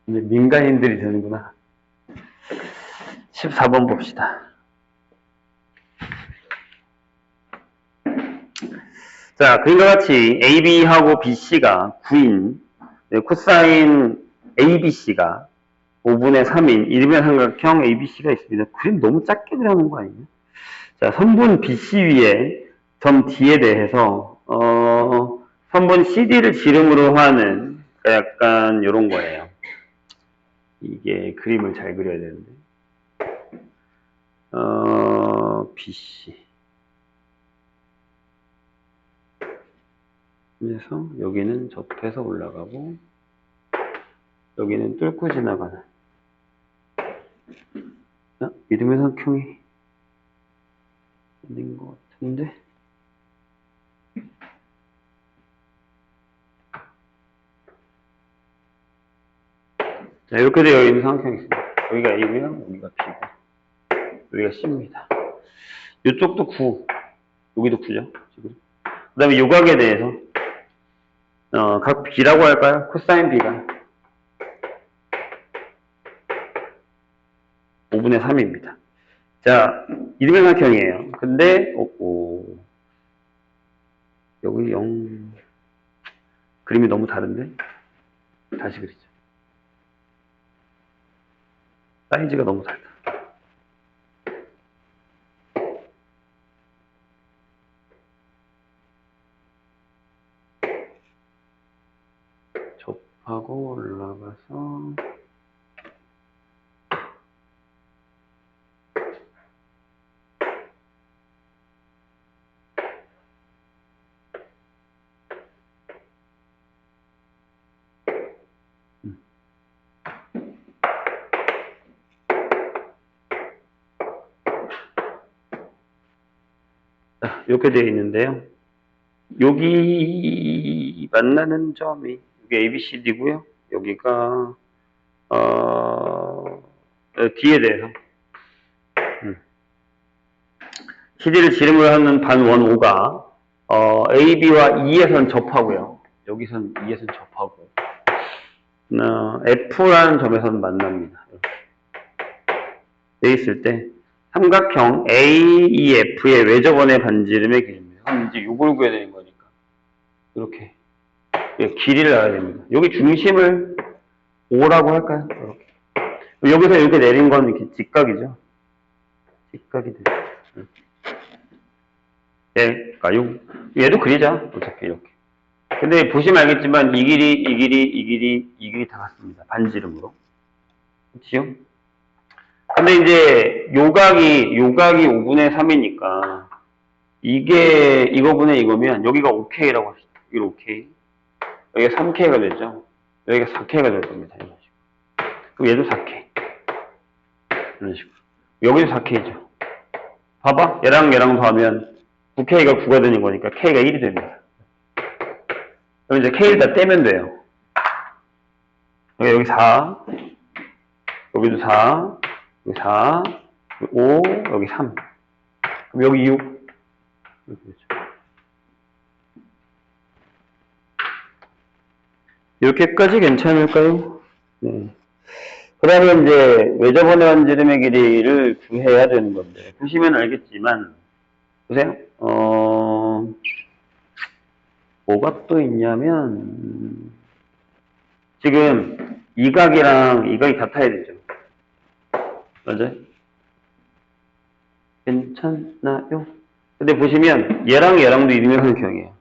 이제 민간인들이 되는구나. 14번 봅시다. 자, 그림과 같이 AB하고 BC가 9인, 코사인 ABC가 5분의 3인 일면 삼각형 ABC가 있습니다. 그림 너무 작게 그려놓은 거 아니에요? 자, 선분 BC 위에 점 D에 대해서 선분 CD를 지름으로 하는 약간 이런 거예요. 이게 그림을 잘 그려야 되는데 BC 그래서 여기는 접해서 올라가고 여기는 뚫고 지나가는 이름의 삼각형이 아닌 것 같은데 자, 이렇게 되어 있는 삼각형이 있습니다. 여기가 A고요, 여기가 B고 여기가 C입니다. 이쪽도 9, 여기도 9죠. 그 다음에 요각에 대해서 각 B라고 할까요? 코사인 B가 5분의 3입니다. 자, 이름의 삼각형이에요. 근데 여기 0 그림이 너무 다른데? 다시 그리죠. 사이즈가 너무 달라. 접하고 올라가서 자, 이렇게 되어 있는데요. 여기 만나는 점이 여기 ABCD고요. 여기가 D에 대해서 CD를 지름으로 하는 반원 O가 AB와 E에선 접하고요. 여기선 E에선 접하고 F라는 점에서는 만납니다. 돼 있을 때 삼각형 AEF의 외접원의 반지름의 길입니다. 그럼 이제 요걸 구해야 되는 거니까 이렇게 길이를 알아야 됩니다. 여기 중심을 O라고 할까요? 이렇게. 여기서 이렇게 내린 건 이렇게 직각이죠. 직각이 되죠. 얘가요. 얘도 그리자. 어차피 이렇게. 근데 보시면 알겠지만 이 길이 다 같습니다. 반지름으로. 그렇지요? 근데 이제 요각이 5분의 3이니까 이게 이거분의 이거면 여기가 5K라고 합시다. 여기 5K. 여기가 3K가 되죠. 여기가 4K가 될 겁니다. 이런 식으로. 그럼 얘도 4K. 이런 식으로. 여기도 4K죠. 봐봐. 얘랑 더하면 9K가 9가 되는 거니까 K가 1이 됩니다. 그럼 이제 K를 다 떼면 돼요. 여기 4, 여기도 4, 여기 4, 여기 5, 여기 3. 그럼 여기 6. 이렇게 되죠. 이렇게까지 괜찮을까요? 네. 그 다음에 이제 외접원의 반지름의 길이를 구해야 되는 건데 보시면 알겠지만 보세요. 뭐가 또 있냐면 지금 이 각이랑 이 각이 같아야 되죠. 맞아요? 괜찮나요? 근데 보시면 얘랑도 이름의 삼각형이에요.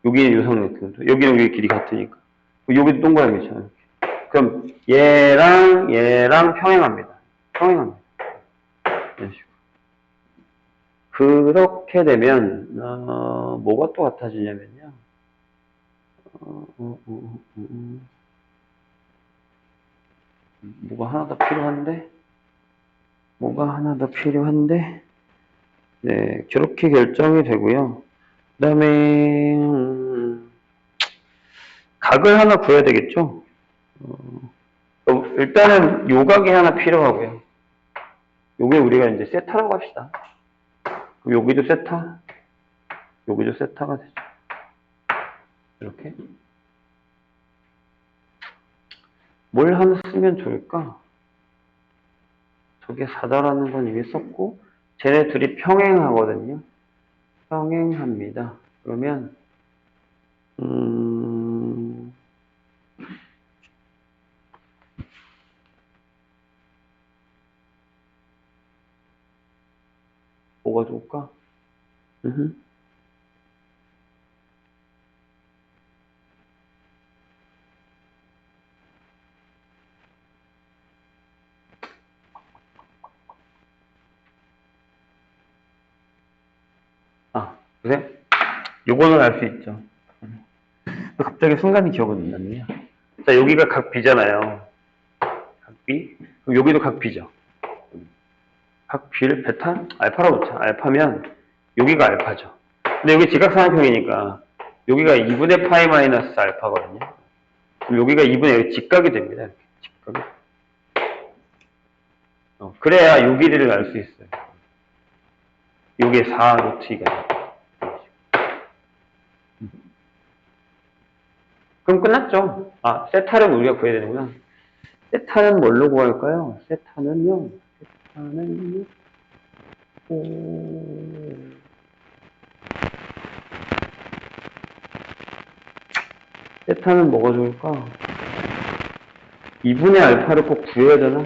여기는 유삼각형, 여기는 여기 길이 같으니까. 여기도 동그라미죠. 그럼 얘랑 평행합니다. 평행합니다. 이런 식으로. 그렇게 되면 뭐가 또 같아지냐면요. 뭐가 하나 더 필요한데 네, 그렇게 결정이 되고요. 그 다음에 각을 하나 구해야 되겠죠. 일단은 요각이 하나 필요하고요. 요게 우리가 이제 세타라고 합시다. 여기도 세타, 여기도 세타가 되죠. 이렇게. 뭘 하나 쓰면 좋을까? 저게 4다라는 건 이미 썼고, 쟤네 둘이 평행하거든요. 평행합니다. 그러면, 뭐가 좋을까? 아, 그래? 요거는 알 수 있죠. 갑자기 순간이 기억이 안 나네요. 자, 여기가 각 B잖아요. 각 B? 그럼 여기도 각 B죠. 각 B를 베타? 알파라고 놓자. 알파면 여기가 알파죠. 근데 여기 직각삼각형이니까 여기가 2분의 파이 마이너스 알파거든요. 그럼 여기가 2분의 직각이 됩니다. 이렇게 직각이. 그래야 요 길이를 알 수 있어요. 요게 4 루트 2가 돼요. 그럼 끝났죠. 아, 세타를 우리가 구해야 되는구나. 세타는 뭘로 구할까요? 세타는요. 세타는 뭐가 좋을까? 2분의 알파를 꼭 구해야 되나?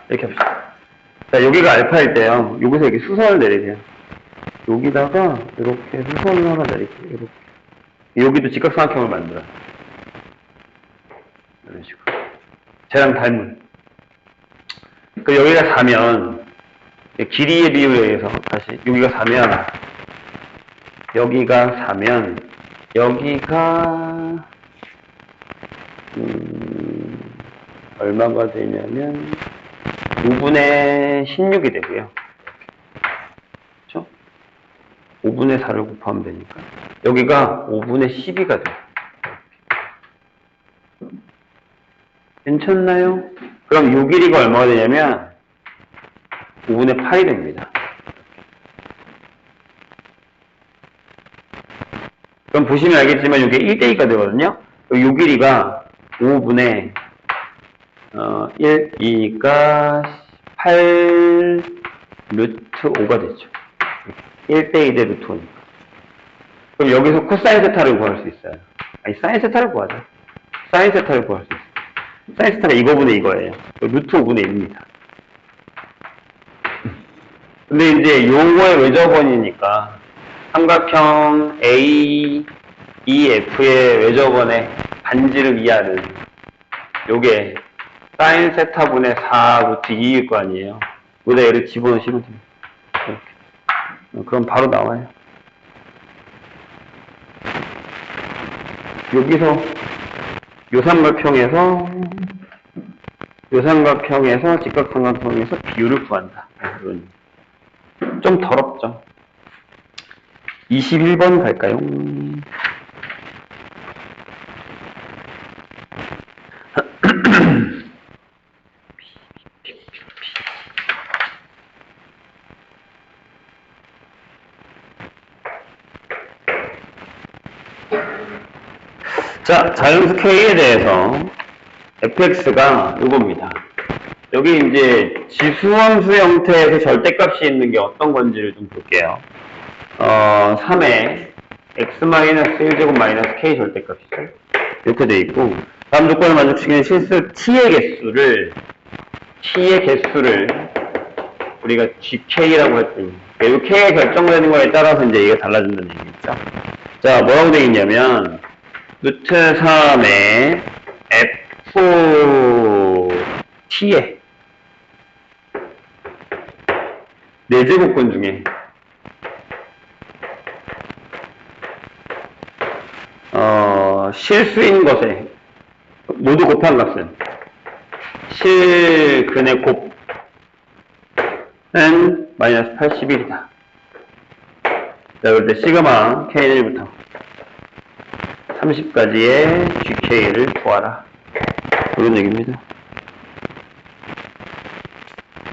이렇게 합시다. 자, 여기가 알파일 때요. 여기서 이렇게 수선을 내리세요. 여기다가 이렇게 수선을 하나 내릴게요. 이렇게. 여기도 직각삼각형을 만들어. 이런 식으로. 쟤랑 닮은. 그 여기가 4면 길이의 비율에 의해서 다시 여기가 4면 여기가 4면 여기가 얼마가 되냐면 5분의 16이 되고요. 그렇죠? 5분의 4를 곱하면 되니까 여기가 5분의 12가 돼요. 괜찮나요? 그럼 요 길이가 얼마가 되냐면 5분의 8이 됩니다. 그럼 보시면 알겠지만 이게 1대2가 되거든요. 요 길이가 5분의 1, 2가 8 루트 5가 되죠. 1대2 대 루트 5니까. 그럼 여기서 코사인 세타를 구할 수 있어요. 아니, 사인 세타를 구하자. 사인 세타를 구할 수 있어요. 사인 세타가 이거분의 이거예요. 루트 5분의 1입니다. 근데 이제 요거의 외접원이니까 삼각형 A, EF의 외접원의 반지를 이해하는 요게 사인 세타분의 4 루트 2일 거 아니에요. 여기다 얘를 집어넣으시면 됩니다. 이렇게. 그럼 바로 나와요. 여기서 요 삼각형에서 직각삼각형에서 비율을 구한다. 좀 더럽죠. 21번 갈까요? 자, 자연수 K에 대해서 fx가 이겁니다. 여기 이제 지수함수 형태에서 절대값이 있는 게 어떤 건지를 좀 볼게요. 3에 x-1제곱 마이너스 k 절대값이죠. 이렇게 돼 있고, 다음 조건을 만족시키는 실수 t의 개수를 우리가 gk라고 했더니, 이 k가 결정되는 거에 따라서 이제 이게 달라진다는 얘기겠죠. 자, 뭐라고 돼 있냐면, 루트 3에 ft의 4제곱권 중에 실수인 것에 모두 곱한 값은 실근의 곱은 마이너스 81이다. 자, 그럴 때 시그마 K는 1부터 30까지의 GK를 구하라. 그런 얘기입니다.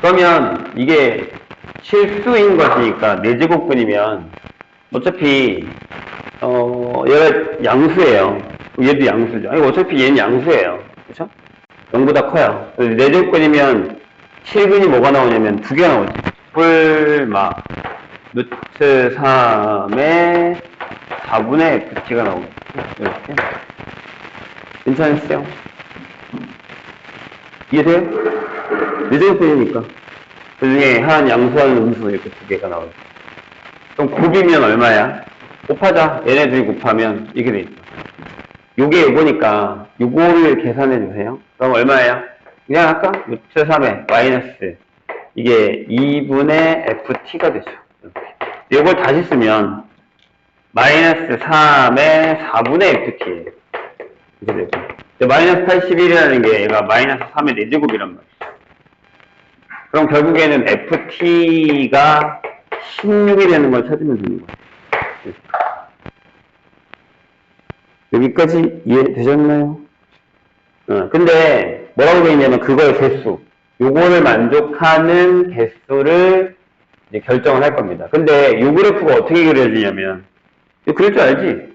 그러면 이게 실수인 것이니까 4제곱근이면 어차피 얘가 양수예요. 얘도 양수죠. 아니, 어차피 얘는 양수예요. 그쵸? 0보다 커요. 내 조건이면 7근이 뭐가 나오냐면 두 개가 나오죠. 뿔마 루트 3의 4분의 ft가 나오고 이렇게. 괜찮으세요? 이해돼요? 내 조건이니까. 그 중에 한 양수하는 음수 이렇게 두 개가 나오죠. 그럼 곱이면 얼마야? 곱하자. 얘네들이 곱하면 이게 돼 있어. 요게 요거니까 요거를 계산해 주세요. 그럼 얼마예요? 그냥 아까 루트 3의 마이너스 이게 2분의 ft가 되죠. 이렇게. 요걸 다시 쓰면 마이너스 3의 4분의 ft예요. 이렇게 되고. 마이너스 81이라는 게 얘가 마이너스 3의 4제곱이란 말이에요. 그럼 결국에는 ft가 16이 되는 걸 찾으면 되는 거예요. 여기까지 이해되셨나요? 근데 뭐라고 되어 있냐면 그거의 개수, 요거를 만족하는 개수를 이제 결정을 할 겁니다. 근데 요 그래프가 어떻게 그려지냐면 이거 그릴 줄 알지?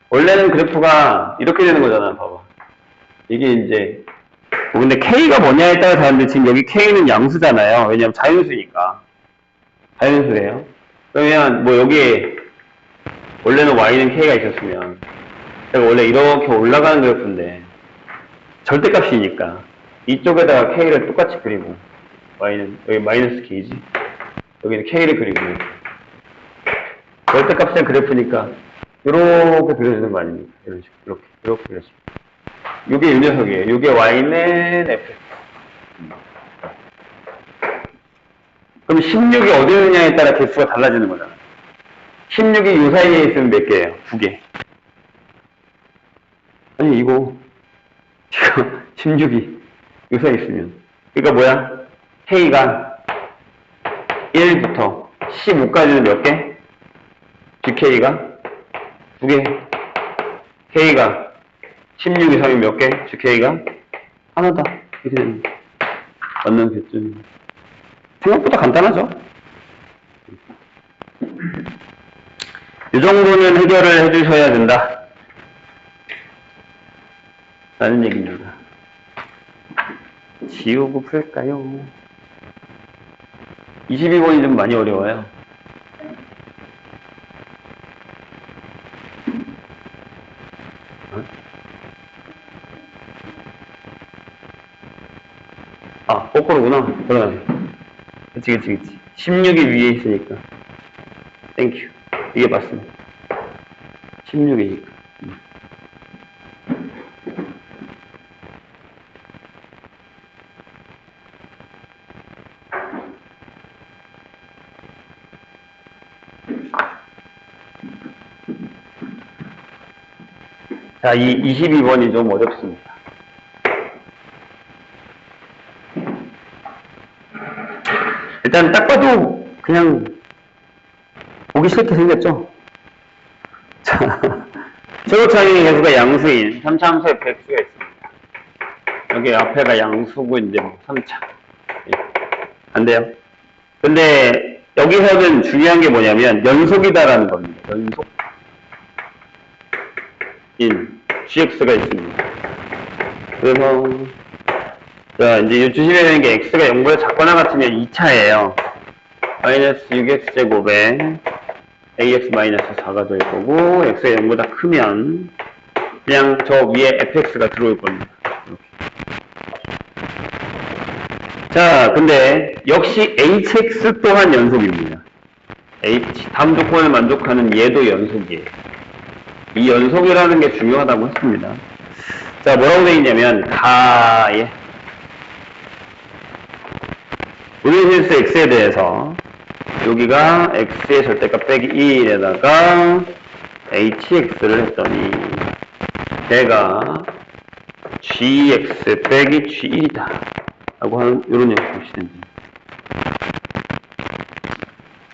원래는 그래프가 이렇게 되는 거잖아. 봐봐. 이게 이제 근데 K가 뭐냐에 따라 다른데 지금 여기 K는 양수잖아요. 왜냐면 자연수니까. 자연수예요. 그러면 뭐 여기에 원래는 Y는 K가 있었으면 제가 원래 이렇게 올라가는 그래프인데 절대값이니까 이쪽에다가 K를 똑같이 그리고 Y는 여기 마이너스 K지 여기는 K를 그리고 절대값의 그래프니까 이렇게 그려주는 거 아닙니까? 이런 식으로 이렇게 그려집니다. 이게 이 녀석이에요. 이게 Y는 F. 그럼 16이 어디 있느냐에 따라 개수가 달라지는 거잖아. 16이 요 사이에 있으면 몇 개예요? 2개. 아니 이거 16이 요 사이에 있으면 그러니까 뭐야? K가 1부터 15까지는 몇 개? GK가 2개. K가 16 이상이면 몇 개? GK가 하나다. 이렇게 되는 거야. 맞는 개점. 생각보다 간단하죠? 이 정도는 해결을 해주셔야 된다. 라는 얘기입니다. 지우고 풀까요? 22번이 좀 많이 어려워요. 아, 거꾸로구나. 그러네. 그치. 16이 위에 있으니까. 땡큐. 이게 맞습니다. 16이니까. 자, 이 22번이 좀 어렵습니다. 일단 딱 봐도 그냥 보기 싫게 생겼죠? 자, 최고차이 개수가 양수인 3차 함수의 fx가 있습니다. 여기 앞에가 양수고 이제 뭐 3차. 안 돼요? 근데 여기서는 중요한 게 뭐냐면 연속이다라는 겁니다. 연속. 인 gx가 있습니다. 그래서 자 이제 조심해야 되는 게 x가 0보다 작거나 같으면 2차예요. 마이너스 6x제곱에 ax 마이너스 4가 될 거고 x가 0보다 크면 그냥 저 위에 fx가 들어올 겁니다. 이렇게. 자 근데 역시 hx 또한 연속입니다. 다음 조건을 만족하는 얘도 연속이에요. 이 연속이라는 게 중요하다고 했습니다. 자, 뭐라고 되어 있냐면, 가에, 우리의 실수 x에 대해서, 여기가 x의 절대값 빼기 1에다가 hx를 했더니, 걔가 gx 빼기 g1이다. 라고 하는, 이런 얘기 보시면 됩니다.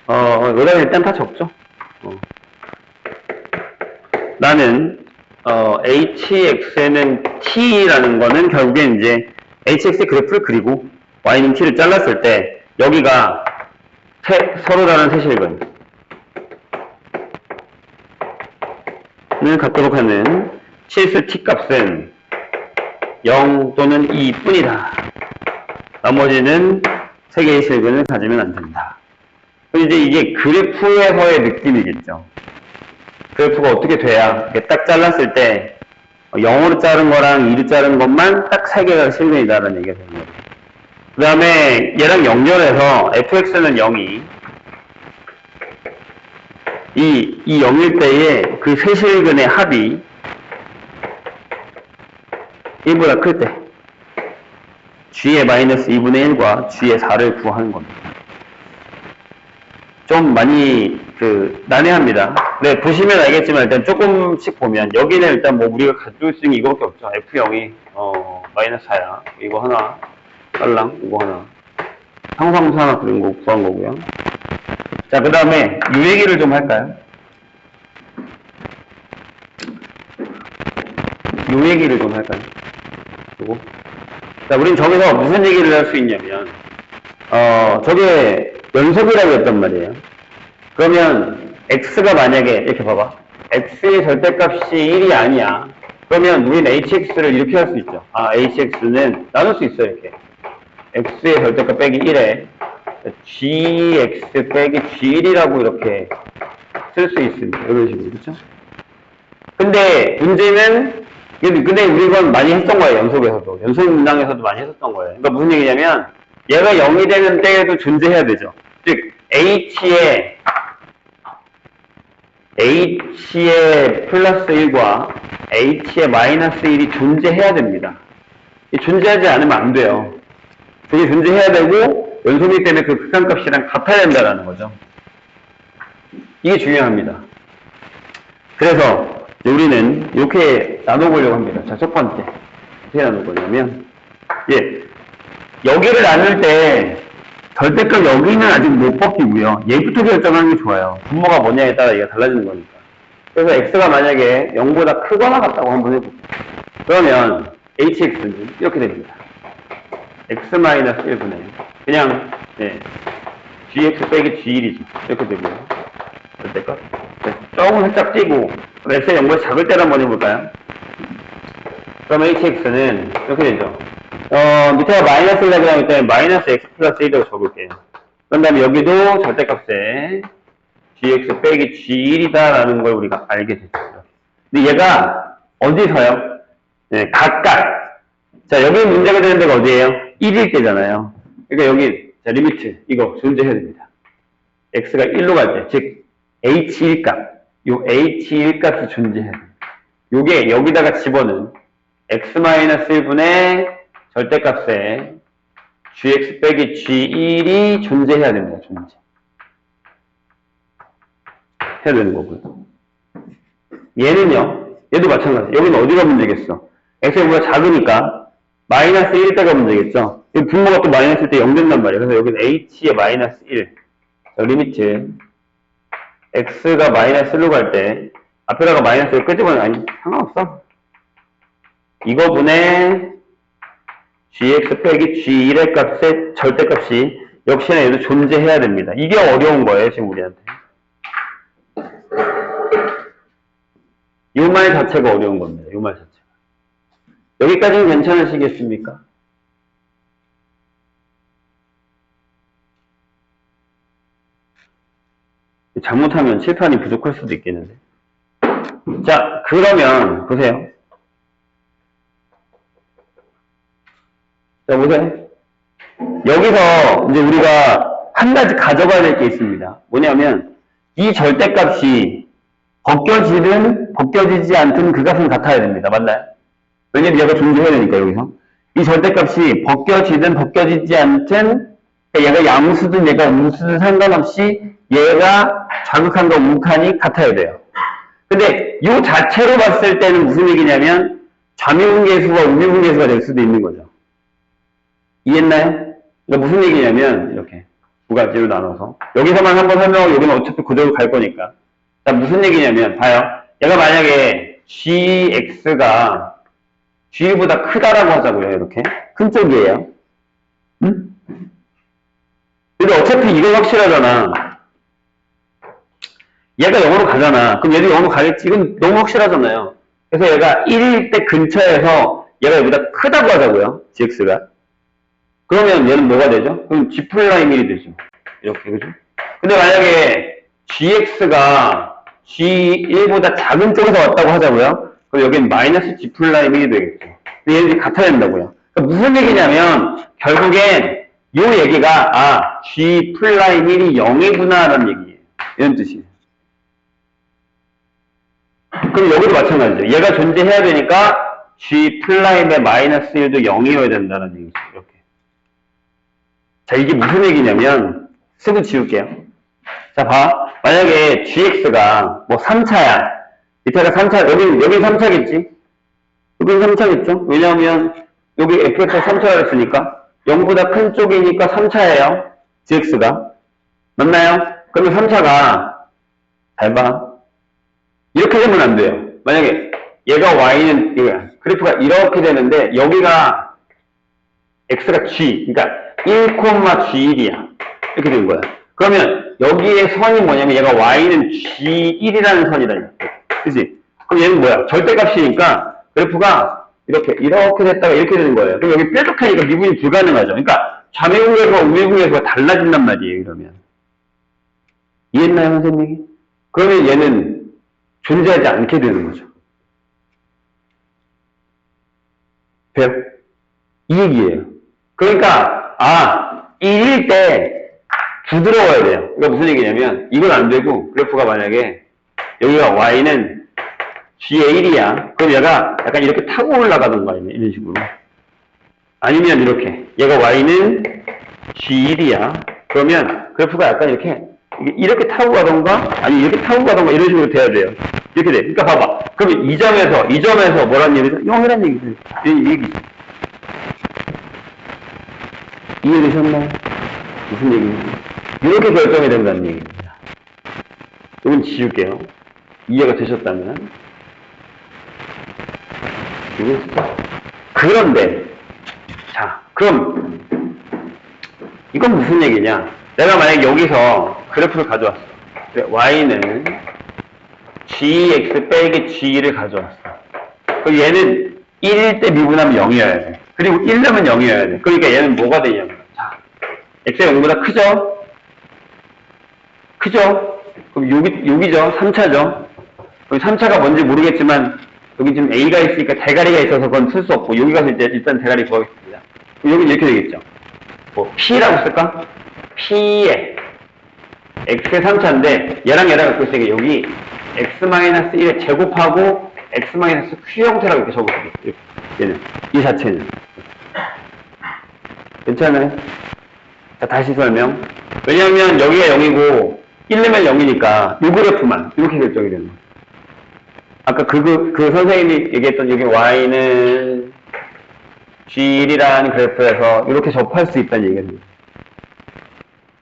여기다 일단 다 적죠. 나는 hx에는 t라는 거는 결국엔 이제 hx의 그래프를 그리고 y는 t를 잘랐을 때 여기가 서로 다른 세실근 갖도록 하는 실수 t 값은 0 또는 2 뿐이다. 나머지는 3개의 실근을 가지면 안 된다. 그럼 이제 이게 그래프에서의 느낌이겠죠. 그래프가 어떻게 돼야 이렇게 딱 잘랐을 때 0으로 자른 거랑 2로 자른 것만 딱 3개가 실근이다라는 얘기가 되는 거죠. 그 다음에 얘랑 연결해서 fx는 0이 이 0일 때에 그 세 실근의 합이 1보다 클 때 g의 마이너스 2분의 1과 g의 4를 구하는 겁니다. 좀 많이 난해합니다. 네, 보시면 알겠지만 일단 조금씩 보면 여기는 일단 뭐 우리가 가질 수 있는 이거밖에 없죠. f0이 마이너스 4야. 이거 하나 딸랑 이거 하나 상상수 하나 그린 거 구한 거고요. 자, 그 다음에 요 얘기를 좀 할까요? 요 얘기를 좀 할까요? 그리고 자, 우린 저기서 무슨 얘기를 할 수 있냐면 저게 연속이라고 했단 말이에요. 그러면 x가 만약에 이렇게 봐봐. x의 절대값이 1이 아니야. 그러면 우리는 hx를 이렇게 할 수 있죠. hx는 나눌 수 있어요. 이렇게 x의 절대값 빼기 1에 gx 빼기 g1이라고 이렇게 쓸 수 있습니다. 이런 식으로. 그렇죠? 근데 문제는 근데 우리 이건 많이 했던 거예요. 연속에서도. 연속 문항에서도 많이 했었던 거예요. 그러니까 무슨 얘기냐면 얘가 0이 되는 때에도 존재해야 되죠. 즉 h의 플러스 1과 h의 마이너스 1이 존재해야 됩니다. 존재하지 않으면 안 돼요. 그게 존재해야 되고 연속이기 때문에 그 극한값이랑 같아야 된다는 거죠. 이게 중요합니다. 그래서 우리는 이렇게 나눠보려고 합니다. 자, 첫 번째 어떻게 나눌 거냐면 여기를 나눌 때 절대값 여기는 아직 못 벗기고요. 얘부터 결정하는 게 좋아요. 분모가 뭐냐에 따라 얘가 달라지는 거니까. 그래서 x가 만약에 0보다 크거나 같다고 한번 해볼게요. 그러면 hx는 이렇게 됩니다. x-1분의 그냥 gx 빼기 g1이죠. 이렇게 되고요. 절대값 조금 살짝 띄고 x의 0보다 작을 때를 한번 해볼까요? 그럼 hx는 이렇게 되죠. 밑에가 마이너스 1이라고 하기 때문에 마이너스 x 플러스 1이라고 적을게요. 그런 다음에 여기도 절대값에 gx 빼기 g1이다라는 걸 우리가 알게 됐죠. 근데 얘가 어디서요? 각각. 자, 여기 문제가 되는 데가 어디예요? 1일 때잖아요. 그러니까 여기, 자, 리미트. 이거 존재해야 됩니다. x가 1로 갈 때, 즉, h1 값. 요 h1 값이 존재해야 됩니다. 요게 여기다가 집어넣은 x-1분의 절대값에 gx 빼기 g1이 존재해야 됩니다. 존재. 해야 되는 거고요. 얘는요. 얘도 마찬가지. 여기는 어디가 문제겠어? x보다 작으니까 마이너스 1일 때가 문제겠죠. 이 분모가 또 마이너스 1때 0 된단 말이에요. 그래서 여기는 h의 마이너스 1. 자, 리미트. x가 마이너스 1로 갈 때 앞에다가 마이너스 1 끄집어내. 아니, 상관없어. 이거 분의 gx 빼기 g1의 값의 절대값이 역시나 얘도 존재해야 됩니다. 이게 어려운 거예요, 지금 우리한테. 이 말 자체가 어려운 겁니다. 이 말 자체가. 여기까지는 괜찮으시겠습니까? 잘못하면 칠판이 부족할 수도 있겠는데. 자, 그러면 보세요. 자, 보세요. 여기서 이제 우리가 한 가지 가져가야 될 게 있습니다. 뭐냐면 이 절대값이 벗겨지든 벗겨지지 않든 그 값은 같아야 됩니다. 맞나요? 왜냐면 얘가 존재해야 되니까 여기서. 이 절대값이 벗겨지든 벗겨지지 않든 얘가 양수든 얘가 우수든 상관없이 얘가 자극한과 우극한이 같아야 돼요. 근데 이 자체로 봤을 때는 무슨 얘기냐면 좌미분계수가 우미분계수가 될 수도 있는 거죠. 이해했나요? 그러니까 무슨 얘기냐면 이렇게 두 가지로 나눠서 여기서만 한번 설명하고 여기는 어차피 그대로 갈 거니까. 자, 무슨 얘기냐면 봐요. 얘가 만약에 gx가 g보다 크다라고 하자고요. 이렇게 큰 쪽이에요. 응? 근데 어차피 이건 확실하잖아. 얘가 0으로 가잖아. 그럼 얘도 0으로 가겠지. 이건 너무 확실하잖아요. 그래서 얘가 1일 때 근처에서 얘가 여기보다 크다고 하자고요. gx가. 그러면 얘는 뭐가 되죠? 그럼 g 프라임 1이 되죠. 이렇게, 그죠? 근데 만약에 gx가 g1보다 작은 쪽에서 왔다고 하자고요. 그럼 여기는 마이너스 g 프라임 1이 되겠죠. 근데 얘는 같아야 된다고요. 그러니까 무슨 얘기냐면, 결국엔 이 얘기가, g 프라임 1이 0이구나, 라는 얘기예요. 이런 뜻이에요. 그럼 여기도 마찬가지죠. 얘가 존재해야 되니까, g 프라임의 마이너스 1도 0이어야 된다는 얘기죠. 이렇게. 자, 이게 무슨 얘기냐면, 쓰고 지울게요. 자, 봐. 만약에 gx가 뭐 3차야. 밑에가 3차, 여긴 3차겠지? 여긴 3차겠죠? 왜냐하면, 여기 fx가 3차가 됐으니까, 0보다 큰 쪽이니까 3차예요. gx가. 맞나요? 그러면 3차가, 잘 봐. 이렇게 되면 안 돼요. 만약에 얘가 y는, 그래프가 이렇게 되는데, 여기가 x가 g, 그러니까 1,g1이야. 이렇게 된 거야. 그러면 여기에 선이 뭐냐면 얘가 y는 g1이라는 선이다. 그치? 그럼 얘는 뭐야? 절대값이니까 그래프가 이렇게 됐다가 이렇게 되는 거예요. 그럼 여기 뾰족하니까 미분이 불가능하죠. 그러니까 좌미분계수와 우미분계수가 달라진단 말이에요. 그러면. 이해했나요, 선생님이? 그러면 얘는 존재하지 않게 되는 거죠. 돼요? 이 얘기예요. 그러니까 1일 때 부드러워야 돼요. 그러니까 무슨 얘기냐면 이건 안 되고 그래프가 만약에 여기가 y는 g의 1이야. 그럼 얘가 약간 이렇게 타고 올라가던가 이런 식으로. 아니면 이렇게 얘가 y는 g1이야. 그러면 그래프가 약간 이렇게 타고 가던가 아니 이렇게 타고 가던가 이런 식으로 돼야 돼요. 이렇게 돼. 그러니까 봐봐. 그러면 이 점에서 뭐란 얘기죠? 0이란 얘기죠. 이 얘기죠. 이해되셨나요? 무슨 얘기인지. 이렇게 결정이 된다는 얘기입니다. 이건 지울게요. 이해가 되셨다면. 이건 진짜. 그런데, 자, 그럼, 이건 무슨 얘기냐? 내가 만약에 여기서 그래프를 가져왔어. y는 gx 빼기 g를 가져왔어. 그럼 얘는 1일 때 미분하면 0이어야 돼. 그리고 1려면 0이어야 돼. 그러니까 얘는 뭐가 되냐면, 자, x가 0보다 크죠? 크죠? 그럼 여기죠? 3차죠? 그럼 3차가 뭔지 모르겠지만, 여기 지금 a가 있으니까 대가리가 있어서 그건 쓸 수 없고, 여기 가서 이제 일단 대가리 구하겠습니다. 여기는 이렇게 되겠죠? 뭐, p라고 쓸까? p에, x의 3차인데, 얘랑 갖고 있으니까 여기 x-1에 제곱하고, x-q 형태라고 이렇게 적어볼게요. 얘는. 이 자체는. 괜찮아요? 자, 다시 설명. 왜냐면 여기가 0이고 1면 0이니까 이 그래프만 이렇게 결정이 되는 거예요. 아까 그 선생님이 얘기했던 여기 y는 g1이라는 그래프에서 이렇게 접할 수 있다는 얘기거든요.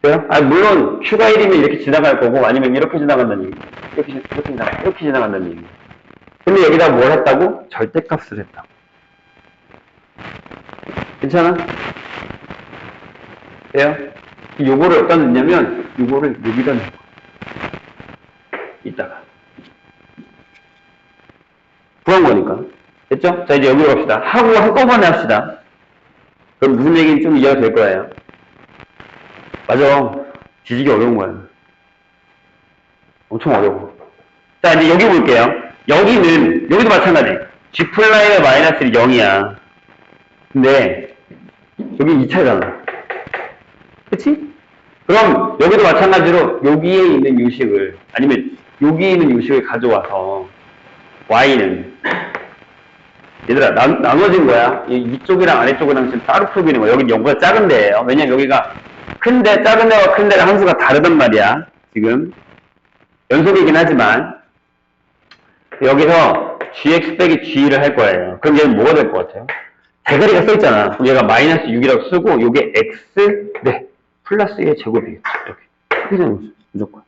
그래요? 물론 q가 1이면 이렇게 지나갈 거고 아니면 이렇게 지나간다는 얘기예요. 이렇게 지나간다는 얘기예요. 근데 여기다 뭘 했다고? 절대값을 했다고. 괜찮아? 돼요? 요거를 어디다 넣냐면, 요거를 여기다 넣고. 이따가. 구한 거니까. 됐죠? 자, 이제 여기로 갑시다. 하고 한꺼번에 합시다. 그럼 무슨 얘기는 좀 이해가 될 거예요. 맞아. 지지기 어려운 거야. 엄청 어려워. 자, 이제 여기 볼게요. 여기도 마찬가지. G 플라임의 마이너스 0이야. 근데, 여기 2차잖아. 그치? 그럼, 여기도 마찬가지로, 여기에 있는 유식을, 아니면, 여기에 있는 유식을 가져와서, y는, 얘들아, 나눠진 거야. 이쪽이랑 아래쪽이랑 지금 따로 풀기는 거야. 여긴 0보다 작은 데예요. 왜냐면 여기가 큰데, 작은 데와 큰 데랑 함수가 다르단 말이야. 지금. 연속이긴 하지만, 여기서 gx 빼기 g를 할 거예요. 그럼 얘는 뭐가 될 것 같아요? 대가리가 써있잖아. 그럼 얘가 마이너스 6이라고 쓰고, 요게 x, 플러스 1의 제곱이겠죠. 이렇게 되는 거죠. 무조건.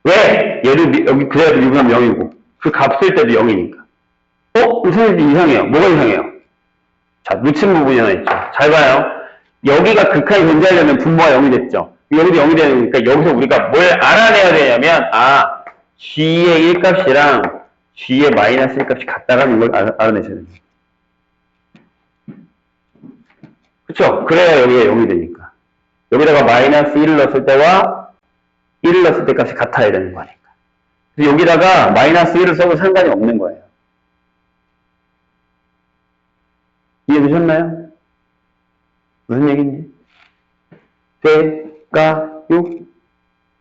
왜? 얘를, 여기 그래도 미분하면 0이고, 그 값 쓸 때도 0이니까. 이 선생님 이상해요. 뭐가 이상해요? 자, 놓친 부분이 하나 있죠. 잘 봐요. 여기가 극한이 존재하려면 분모가 0이 됐죠. 여기도 0이 되는 거니까 여기서 우리가 뭘 알아내야 되냐면 G의 1값이랑 G의 마이너스 1값이 같다라는 걸 알아내셔야 됩니다. 그쵸? 그래야 여기가 0이 되니까. 여기다가 마이너스 1을 넣었을 때와 1을 넣었을 때 값이 같아야 되는 거니까. 그래서 여기다가 마이너스 1을 써도 상관이 없는 거예요. 이해되셨나요? 무슨 얘기인지? 대가요?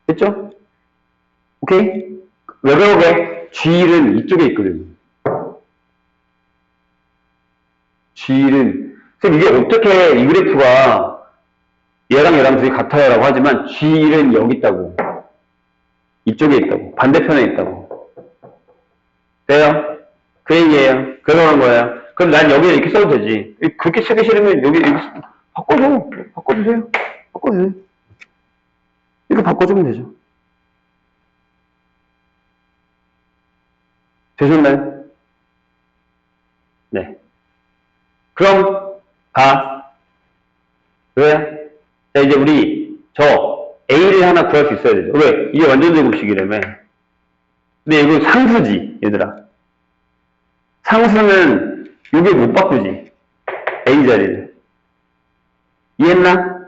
됐죠? 오케이? 왜 그러게? G1은 이쪽에 있거든요. G1은, 선생님 이게 어떻게 이 그래프가 얘랑 둘이 같아요 라고 하지만 G1은 여기 있다고. 이쪽에 있다고. 반대편에 있다고. 돼요? 그 얘기예요. 그래서 그런 거예요. 그럼 난 여기에 이렇게 써도 되지. 그렇게 쓰기 싫으면 여기 이렇게 바꿔줘. 바꿔주세요. 바꿔주세요. 이거 바꿔주면 되죠. 되셨나요? 네. 그럼 왜? 자, 이제 우리 A를 하나 구할 수 있어야 되죠. 왜? 이게 완전 제곱식이라며. 근데 이거 상수지, 얘들아. 상수는 여기 못 바꾸지. A 자리를. 이해했나?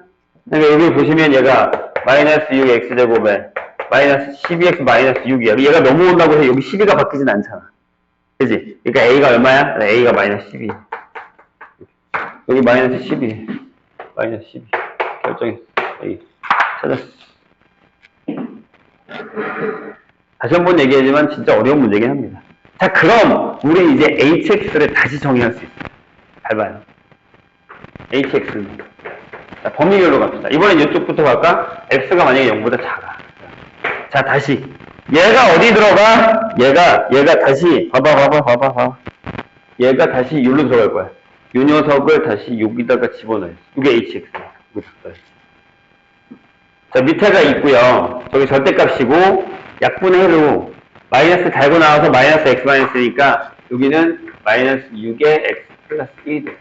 그러니까 여기 보시면 얘가 마이너스 6x제곱에 마이너스 12x 마이너스 6이야. 얘가 넘어온다고 해서 여기 12가 바뀌진 않잖아. 그지? 그러니까 A가 얼마야? A가 마이너스 12. 여기 마이너스 12. 마이너스 12. 결정했어. A. 찾았어. 다시 한 번 얘기하지만 진짜 어려운 문제긴 합니다. 자, 그럼 우리 이제 hx를 다시 정의할 수 있어요. 잘 봐요. hx는. 자, 범위별로 갑시다. 이번엔 이쪽부터 갈까? x가 만약에 0보다 작아. 자, 다시. 얘가 어디 들어가? 얘가 다시, 봐봐. 얘가 다시 여기로 들어갈 거야. 이 녀석을 다시 여기다가 집어넣어야지. 이게 hx야. 자, 밑에가 있고요. 저기 절대값이고, 약분의 해로 마이너스 달고 나와서 마이너스 x 마이너스니까 여기는 마이너스 6의 x 플러스 1이 돼.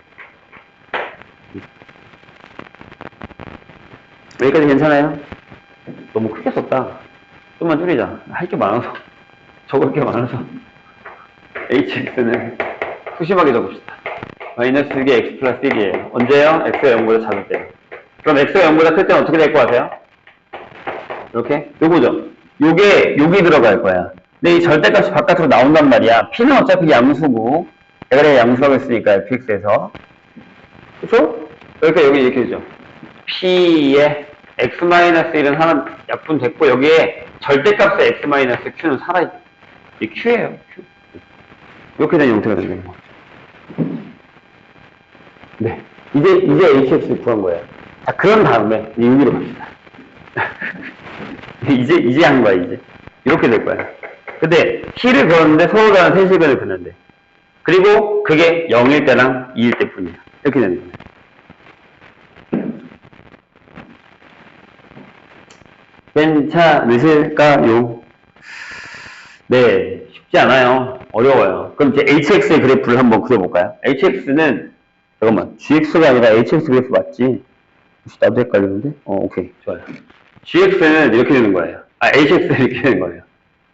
여기까지 괜찮아요? 너무 크게 썼다. 좀만 줄이자. 할 게 많아서. 적을 게 많아서. hx는 푸심하게 적읍시다. 마이너스 6의 x 플러스 1이에요. 언제요? x가 0보다 작을 때. 그럼 x가 0보다 클 때는 어떻게 될 것 같아요? 이렇게? 요거죠. 요게 여기 들어갈 거야. 근데 이 절대값이 바깥으로 나온단 말이야. p는 어차피 양수고, 대가리가 양수라고 했으니까 fx에서. 그쵸? 그러니까 여기 이렇게 되죠. p의 x-1은 하나 약분됐고, 여기에 절대값의 x-q는 살아있죠. 이게 q예요, q. 이렇게 된 형태가 되는 거죠. 네. 이제 hx 구한 거예요. 자, 그런 다음에, 여기로 갑시다. 이제 한 거야, 이제. 이렇게 될 거야. 근데, t를 그었는데, 서로 다른 세시간을 그는데. 그리고, 그게 0일 때랑 2일 때 뿐이야. 이렇게 되는 거야. 괜찮으실까요? 네, 쉽지 않아요. 어려워요. 그럼 이제 hx의 그래프를 한번 그려볼까요? hx는, 잠깐만, gx가 아니라 hx 그래프 맞지? 혹시 나도 헷갈리는데? 오케이. 좋아요. gx는 이렇게 되는 거예요. hx는 이렇게 되는 거예요.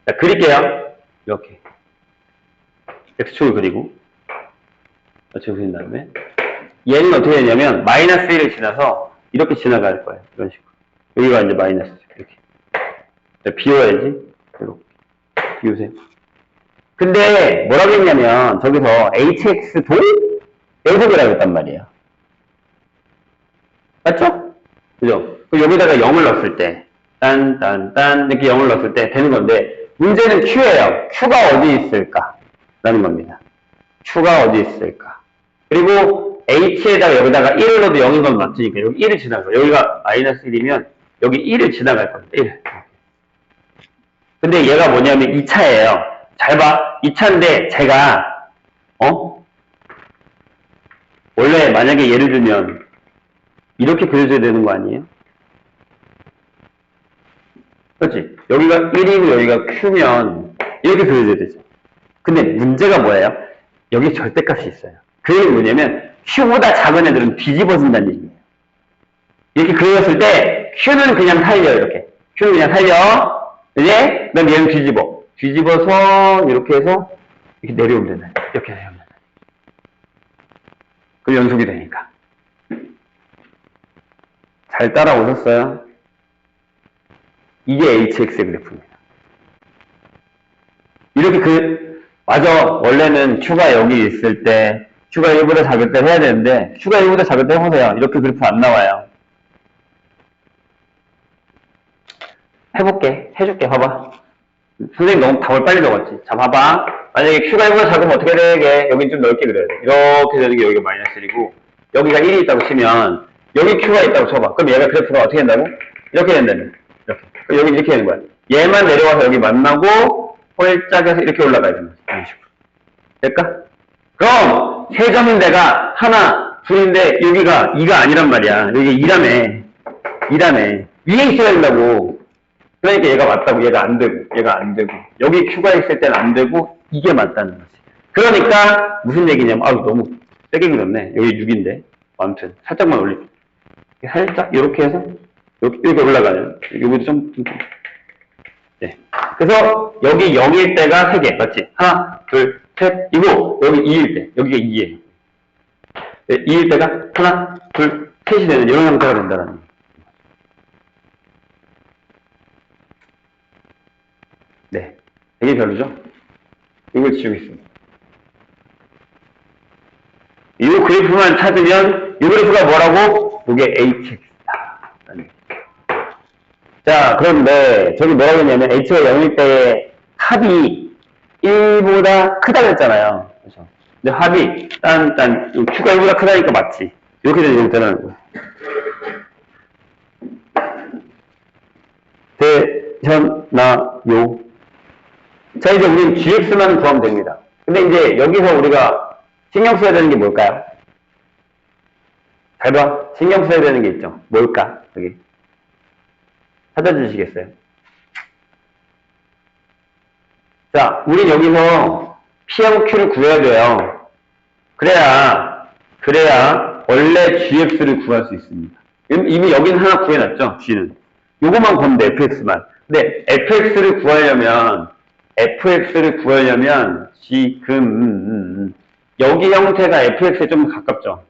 자, 그릴게요. 이렇게. x축을 그리고. x축을 그린 다음에. 얘는 어떻게 되냐면, 마이너스 1을 지나서 이렇게 지나갈 거예요. 이런 식으로. 여기가 이제 마이너스. 이렇게. 자, 비워야지. 이렇게. 비우세요. 근데, 뭐라고 했냐면, 저기서 hx도 제곱이라고 했단 말이에요. 맞죠? 그죠? 여기다가 0을 넣었을 때, 이렇게 0을 넣었을 때 되는 건데, 문제는 Q예요. Q가 어디 있을까? 라는 겁니다. Q가 어디 있을까? 그리고 H에다가 여기다가 1을 넣어도 0인 건 맞으니까 여기 1을 지나가요. 여기가 마이너스 1이면 여기 1을 지나갈 겁니다. 1. 근데 얘가 뭐냐면 2차예요. 잘 봐. 2차인데 제가, 원래 만약에 예를 들면 이렇게 그려줘야 되는 거 아니에요? 그렇지? 여기가 1이고 여기가 Q면 이렇게 그려줘야 되죠. 근데 문제가 뭐예요? 여기 절대값이 있어요. 그게 뭐냐면 Q보다 작은 애들은 뒤집어진다는 얘기예요. 이렇게 그렸을 때 Q는 그냥 살려 이렇게. Q는 그냥 살려. 이제 그다음 얘는 뒤집어. 뒤집어서 이렇게 해서 이렇게 내려오면 된다. 이렇게 내려오면 된다. 그 연속이 되니까. 잘 따라오셨어요? 이게 HX의 그래프입니다. 이렇게 맞아. 원래는 Q가 여기 있을 때, Q가 1보다 작을 때 해야 되는데, Q가 1보다 작을 때 해보세요. 이렇게 그래프 안 나와요. 해볼게. 해줄게. 봐봐. 선생님 너무 답을 빨리 적었지. 자, 봐봐. 만약에 Q가 1보다 작으면 어떻게 되게? 여긴 좀 넓게 그려야 돼. 이렇게 되는 게 여기가 마이너스 1이고, 여기가 1이 있다고 치면, 여기 Q가 있다고 쳐봐. 그럼 얘가 그래프가 어떻게 된다고? 이렇게 된다며. 이렇게. 그럼 여기 이렇게 되는 거야. 얘만 내려와서 여기 만나고, 홀짝 해서 이렇게 올라가야 되는 거지. 이런 식으로. 될까? 그럼, 세 점인 데가 하나, 둘인데, 여기가 2가 아니란 말이야. 여기 2라며. 2라며. 위에 있어야 된다고. 그러니까 얘가 맞다고. 얘가 안 되고, 얘가 안 되고. 여기 Q가 있을 때는 안 되고, 이게 맞다는 거지. 그러니까, 무슨 얘기냐면, 너무 세게 그렸네. 여기 6인데. 아무튼, 살짝만 올릴게. 살짝, 이렇게 해서, 이렇게 올라가요. 여기도 좀. 네. 그래서, 여기 0일 때가 3개. 맞지? 하나, 둘, 셋, 이고, 여기 2일 때. 여기가 2예요. 네, 2일 때가 하나, 둘, 셋이 되는 이런 형태가 된다는 거예요. 네. 되게 별로죠? 이걸 지우겠습니다. 이 그래프만 찾으면, 이 그래프가 뭐라고? 이게 HX다. 자, 그런데, 저기 뭐라고 했냐면, H가 0일 때 합이 1보다 크다고 했잖아요. 그렇죠? 근데 합이, Q가 1보다 크다니까 맞지. 이렇게 되는 형태라는 거예요. 대현나요. 자, 이제 우리는 GX만 구하면 됩니다. 근데 이제 여기서 우리가 신경 써야 되는 게 뭘까요? 잘 봐. 신경 써야 되는 게 있죠. 뭘까? 여기. 찾아주시겠어요? 자, 우린 여기서 P하고 Q를 구해야 돼요. 그래야 원래 GX를 구할 수 있습니다. 이미 여기는 하나 구해놨죠? G는. 요것만 구하면 돼, FX만. 근데 FX를 구하려면 지금 여기 형태가 FX에 좀 가깝죠.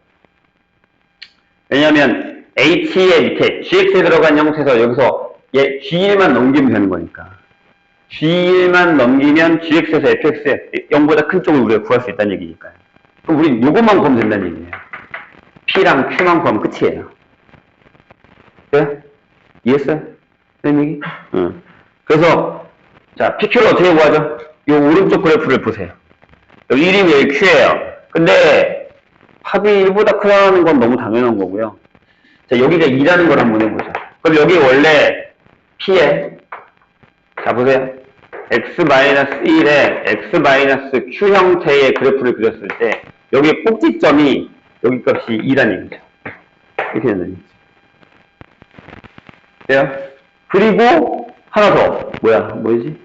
왜냐하면 H의 밑에 GX에 들어간 형태에서 여기서 얘 G1만 넘기면 되는 거니까. G1만 넘기면 GX에서 FX에 0보다 큰 쪽을 우리가 구할 수 있다는 얘기니까요. 그럼 우리 요것만 구하면 된다는 얘기예요. P랑 Q만 구하면 끝이에요. 네? 이해했어요? 선생님 얘기? 응. 그래서 자, PQ를 어떻게 구하죠? 요 오른쪽 그래프를 보세요. 여기 1이면 여기 Q예요. 근데 합이 1보다 크다는 건 너무 당연한 거고요. 자, 여기가 2라는 걸 한번 해보자. 그럼 여기 원래 P에 자, 보세요. x-1에 x-q 형태의 그래프를 그렸을 때 여기 꼭지점이 여기 값이 2라는 얘기죠. 이렇게 된다는 얘기죠. 돼요? 그리고 하나 더. 뭐지?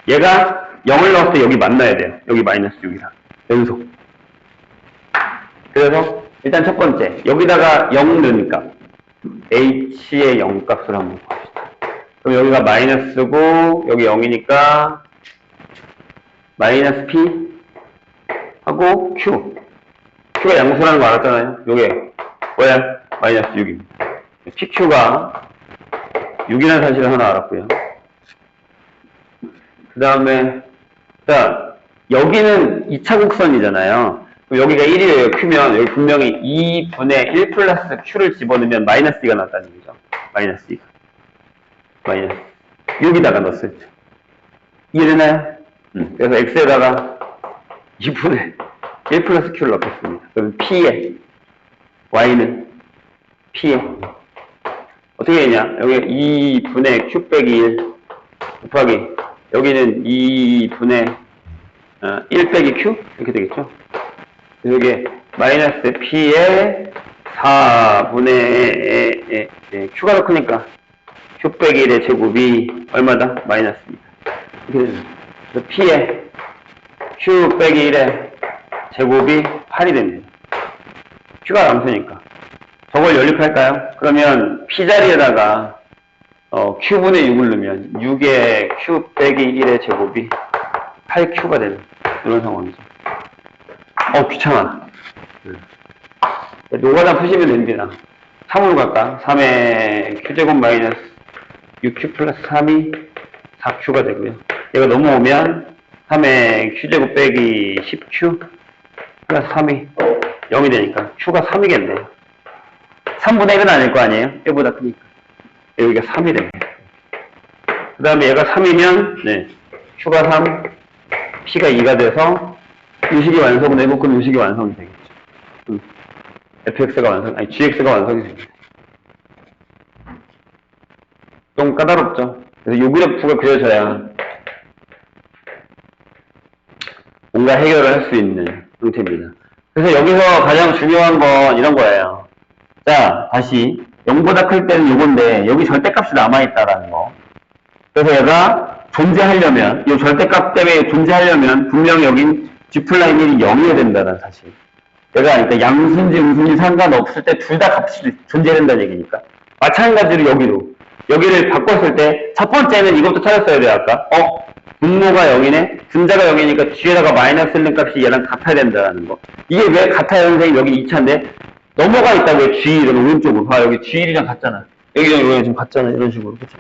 얘가 0을 넣었을 때 여기 만나야 돼요. 여기 마이너스 6이랑. 연속. 그래서 일단 첫 번째. 여기다가 0 넣으니까 h의 0 값을 한번 봅시다. 그럼 여기가 마이너스고 여기 0이니까 마이너스 p 하고 q. q가 양수라는 거 알았잖아요. 요게 뭐야? 마이너스 6입니다. pq가 6이라는 사실을 하나 알았고요. 그 다음에, 자, 여기는 2차 곡선이잖아요. 그럼 여기가 1이에요. q면, 여기 분명히 2분의 1 플러스 q를 집어넣으면 마이너스 2가 나왔다는 얘기죠. 마이너스 2가. 마이너스. 여기다가 넣었어요. 이해되나요? 그래서 x에다가 2분의 1 플러스 q를 넣겠습니다. 그럼 p에, y는 p에. 어떻게 되냐? 여기 2분의 q 빼기 1 곱하기 여기는 2분의 1 빼기 q? 이렇게 되겠죠? 여기 마이너스 p에 4분의 q가 더 크니까 q 빼기 1의 제곱이 얼마다? 마이너스입니다. 이렇게 됩니다. 그래서 p에 q 빼기 1의 제곱이 8이 됩니다. q가 양수니까. 저걸 연립할까요? 그러면 P자리에다가 Q분의 6을 넣으면 6의 Q 빼기 1의 제곱이 8Q가 되는 이런 상황이죠. 귀찮아. 노가다 푸시면 됩니다. 3으로 갈까? 3의 Q제곱 마이너스 6Q 플러스 3이 4Q가 되고요. 얘가 넘어오면 3의 Q제곱 빼기 10Q 플러스 3이 0이 되니까 Q가 3이겠네요. 3분의 1은 아닐 거 아니에요? 얘보다 크니까. 여기가 3이 됩니다. 그 다음에 얘가 3이면, 네, Q가 3, P가 2가 돼서 유식이 완성되고 그 유식이 완성이 되겠죠. fx가 gx가 완성이 됩니다. 좀 까다롭죠? 그래서 요 그래프가 그려져야 뭔가 해결을 할 수 있는 형태입니다. 그래서 여기서 가장 중요한 건 이런 거예요. 자, 다시 0보다 클 때는 요건데 여기 절대값이 남아있다라는 거. 그래서 얘가 존재하려면, 이 절대값 때문에 존재하려면 분명히 여긴 G'1이 0이어야 된다는 사실. 얘가 그러니까 양수인지 음수인지 상관없을 때 둘 다 값이 존재된다는 얘기니까. 마찬가지로 여기를 바꿨을 때 첫 번째는 이것도 찾았어야 돼요. 아까 분모가 0이네, 분자가 0이니까 뒤에다가 마이너스 있는 값이 얘랑 같아야 된다는 거. 이게 왜 같아요 선생님? 여기 2차인데 넘어가 있다고요. G1은 오른쪽으로. 봐, 여기 G1이랑 같잖아. 여기랑 여기랑 지금 같잖아. 이런 식으로. 그쵸?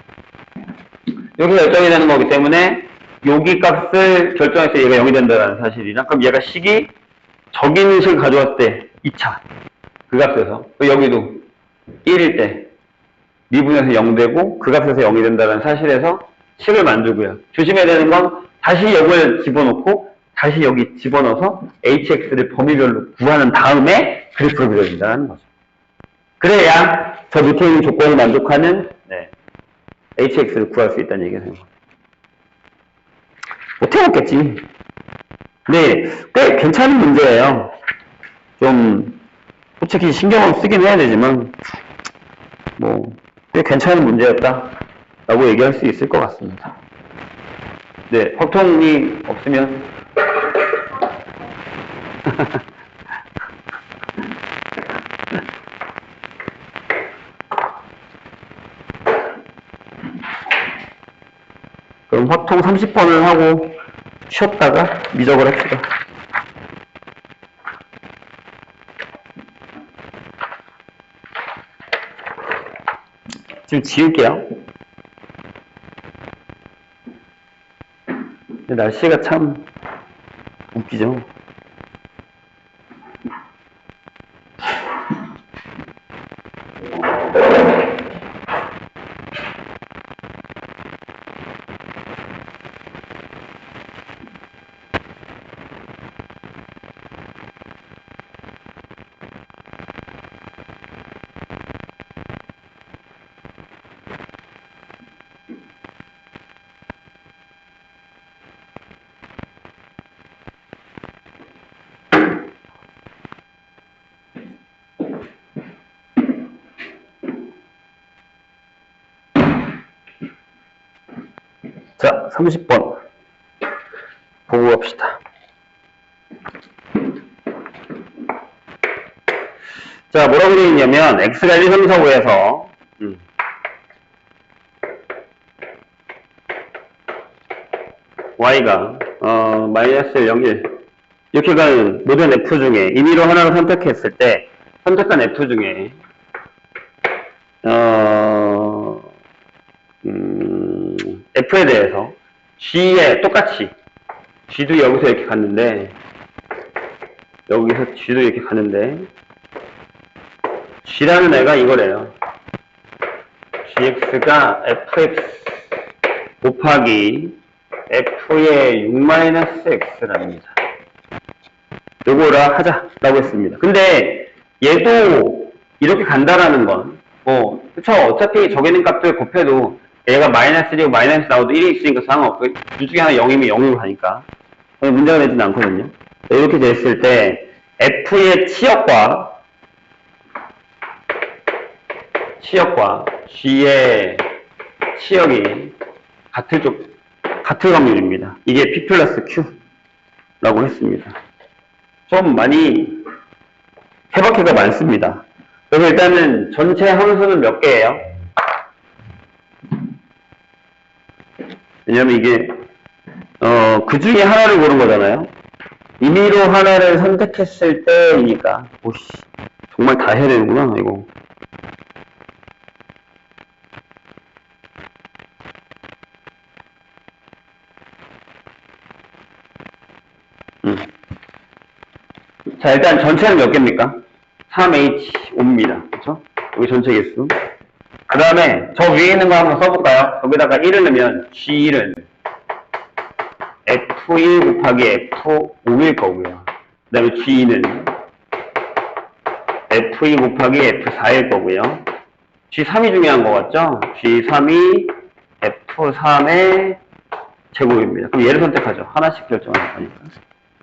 여기가 결정이 되는 거기 때문에 여기 값을 결정해서 얘가 0이 된다는 사실이랑, 그럼 얘가 식이 저기 있는 식을 가져왔을 때 2차 그 값에서, 여기도 1일 때 미분에서 0 되고 그 값에서 0이 된다는 사실에서 식을 만들고요. 조심해야 되는 건 다시 0을 집어넣고 다시 여기 집어넣어서 hx를 범위별로 구하는 다음에 그래프를 그려준다는 거죠. 그래야 저 밑에 있는 조건을 만족하는 hx를 구할 수 있다는 얘기가 되는 거죠. 못해먹겠지. 근데 꽤 괜찮은 문제예요. 좀 솔직히 신경을 쓰긴 해야 되지만 꽤 괜찮은 문제였다 라고 얘기할 수 있을 것 같습니다. 네, 확통이 없으면 그럼 확통 30번을 하고 쉬었다가 미적을 합시다. 지금 지울게요. 근데 날씨가 참 웃기죠. 자, 30번 보고 갑시다. 자, 뭐라고 되어 있냐면 x가 1, 2, 3, 4, 5에서 y가 마이너스 1, 0, 1 이렇게 가는 모든 f 중에 임의로 하나를 선택했을 때 선택한 f 중에 f에 대해서 g에 똑같이 g도 여기서 이렇게 갔는데 여기서 g도 이렇게 가는데 g라는 애가 이거래요. gx가 fx 곱하기 f의 6-x랍니다. 요거라 하자라고 했습니다. 근데 얘도 이렇게 간다라는 건 그쵸, 어차피 적에 있는 값들 곱해도 얘가 마이너스 1이고 마이너스 나오도 1이 있으니까 상관없고 둘 중에 하나 0이면 0으로 가니까 문제가 되지는 않거든요. 이렇게 됐을 때 f의 치역과 g의 치역이 같을 확률입니다. 이게 p 플러스 q라고 했습니다. 좀 많이 해박해가 많습니다. 그래서 일단은 전체 함수는 몇 개예요? 왜냐면 이게 그 중에 하나를 고른 거잖아요. 임의로 하나를 선택했을 때이니까. 오씨, 정말 다 해야 되는구나 이거. 자, 일단 전체는 몇 개입니까? 3H5입니다. 그쵸? 여기 전체 개수. 그 다음에 저 위에 있는 거 한번 써볼까요? 여기다가 1을 넣으면 G1은 F1 곱하기 F5일 거고요. 그 다음에 G2는 F2 곱하기 F4일 거고요. G3이 중요한 거 같죠? G3이 F3의 제곱입니다. 그럼 얘를 선택하죠. 하나씩 결정할 거니까.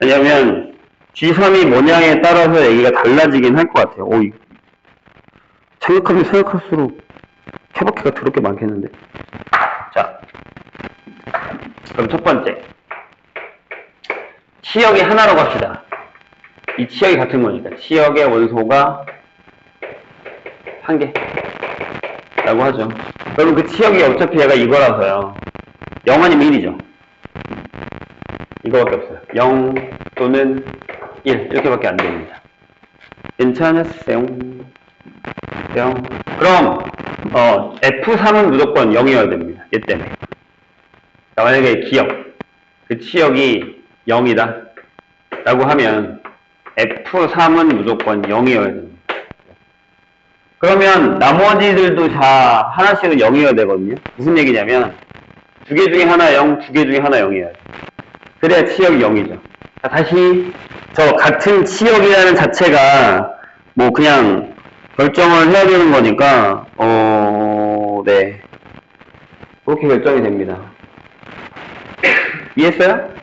왜냐면 G3이 뭐냐에 따라서 얘기가 달라지긴 할 것 같아요. 생각하면 생각할수록 케바케가 더럽게 많겠는데. 자, 그럼 첫 번째 치역이 하나로 갑시다. 이 치역이 같은 거니까 치역의 원소가 한 개라고 하죠. 그럼 그 치역이 어차피 얘가 이거라서요. 0 아니면 1이죠. 이거밖에 없어요. 0 또는 1 이렇게밖에 안 됩니다. 괜찮았어요. 0. 그럼 F3은 무조건 0이어야 됩니다. 얘 때문에. 자, 만약에 기역 그 치역이 0이다 라고 하면 F3은 무조건 0이어야 됩니다. 그러면 나머지들도 다 하나씩은 0이어야 되거든요. 무슨 얘기냐면 두 개 중에 하나 0, 두 개 중에 하나 0이어야 돼. 그래야 치역이 0이죠. 자, 다시 저 같은 치역이라는 자체가 뭐 그냥 결정을 해야 되는 거니까 네. 그렇게 결정이 됩니다. 이해했어요?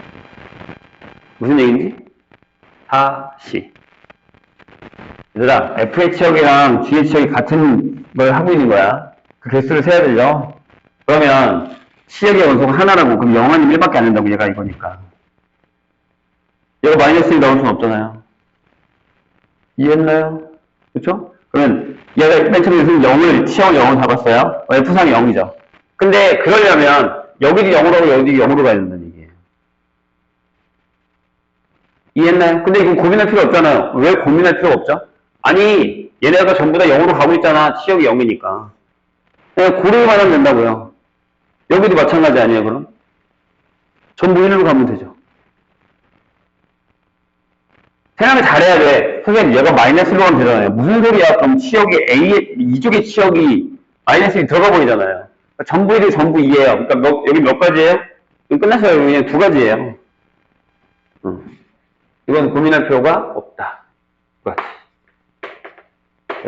무슨 얘기인지? 다시. 얘들아, F의 치역이랑 G의 치역이 같은 걸 하고 있는 거야. 그 개수를 세야 되죠? 그러면 치역의 원소가 하나라고, 그럼 0 아니면 1밖에 안 된다고, 얘가 이거니까. 얘가 마이너스 1 나올 수는 없잖아요. 이해했나요? 그쵸? 그러면 얘가 맨 처음에 0을, 치역을 0을 잡았어요? F3이 0이죠. 근데 그러려면 여기도 0으로 하고 여기도 0으로 가야 된다는 얘기예요. 이해했나요? 근데 이거 고민할 필요 없잖아요. 왜 고민할 필요가 없죠? 아니, 얘네가 전부 다 0으로 가고 있잖아. 치역이 0이니까. 그냥 고르기만 하면 된다고요. 여기도 마찬가지 아니에요, 그럼? 전부 1로 가면 되죠. 생각을 잘해야 돼. 선생님, 얘가 마이너스 1로 가면 되잖아요. 무슨 소리야? 그럼 치역이 이쪽에 치역이 마이너스 1이 들어가 버리잖아요. 그러니까 전부 1이 전부 2예요. 그러니까 여기 몇 가지예요? 끝났어요. 그냥 두 가지예요. 이건 고민할 필요가 없다.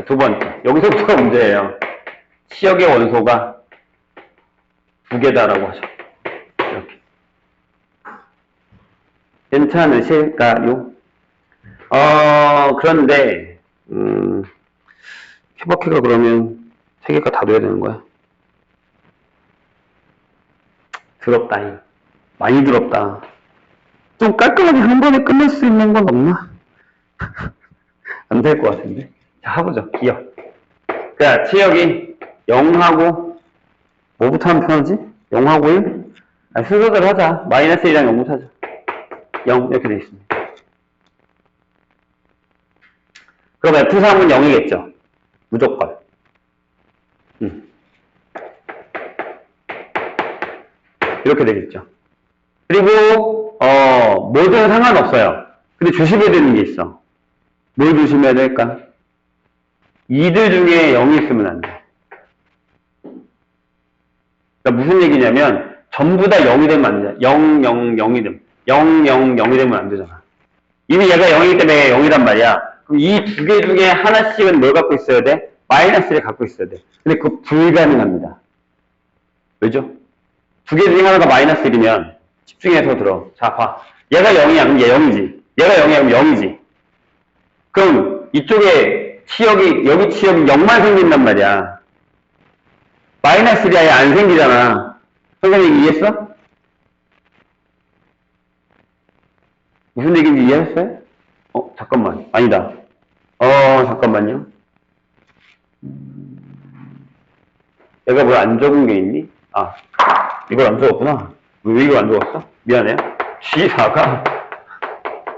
두 번째. 여기서부터가 문제예요. 치역의 원소가 두 개다라고 하죠. 이렇게. 괜찮으실까요? 그런데, 케바케가 그러면 세 개가 다 돼야 되는 거야? 더럽다. 많이 더럽다. 좀 깔끔하게 한 번에 끝낼 수 있는 건 없나? 안 될 것 같은데. 자, 해보죠. 기억. 자, 치역이 0하고, 뭐부터 하면 편하지? 0하고 1? 순서대로 하자. 마이너스 1이랑 0부터 하자. 0, 이렇게 되어 있습니다. 그럼 F3은 0이겠죠? 무조건. 이렇게 되겠죠. 그리고, 뭐든 상관없어요. 근데 조심해야 되는 게 있어. 뭘 조심해야 될까? 이들 중에 0이 있으면 안 돼. 그러니까 무슨 얘기냐면, 전부 다 0이 되면 안 돼. 0, 0, 0이 되면. 0, 0, 0이 되면 안 되잖아. 이미 얘가 0이기 때문에 0이란 말이야. 그럼 이 두 개 중에 하나씩은 뭘 갖고 있어야 돼? 마이너스를 갖고 있어야 돼. 근데 그거 불가능합니다. 왜죠? 두 개 중에 하나가 마이너스 1이면 집중해서 들어. 자, 봐. 얘가 0이야. 그럼 얘 0이지. 얘가 0이야. 그럼 0이지. 그럼 이쪽에 치역이, 여기 치역이 0만 생긴단 말이야. 마이너스 1이 아예 안 생기잖아. 선생님 이해했어? 무슨 얘기인지 이해했어요? 잠깐만. 아니다. 잠깐만요. 얘가 뭐 안 적은 게 있니? 아, 이걸 안 적었구나. 왜 이걸 안 적었어? 미안해요. G4가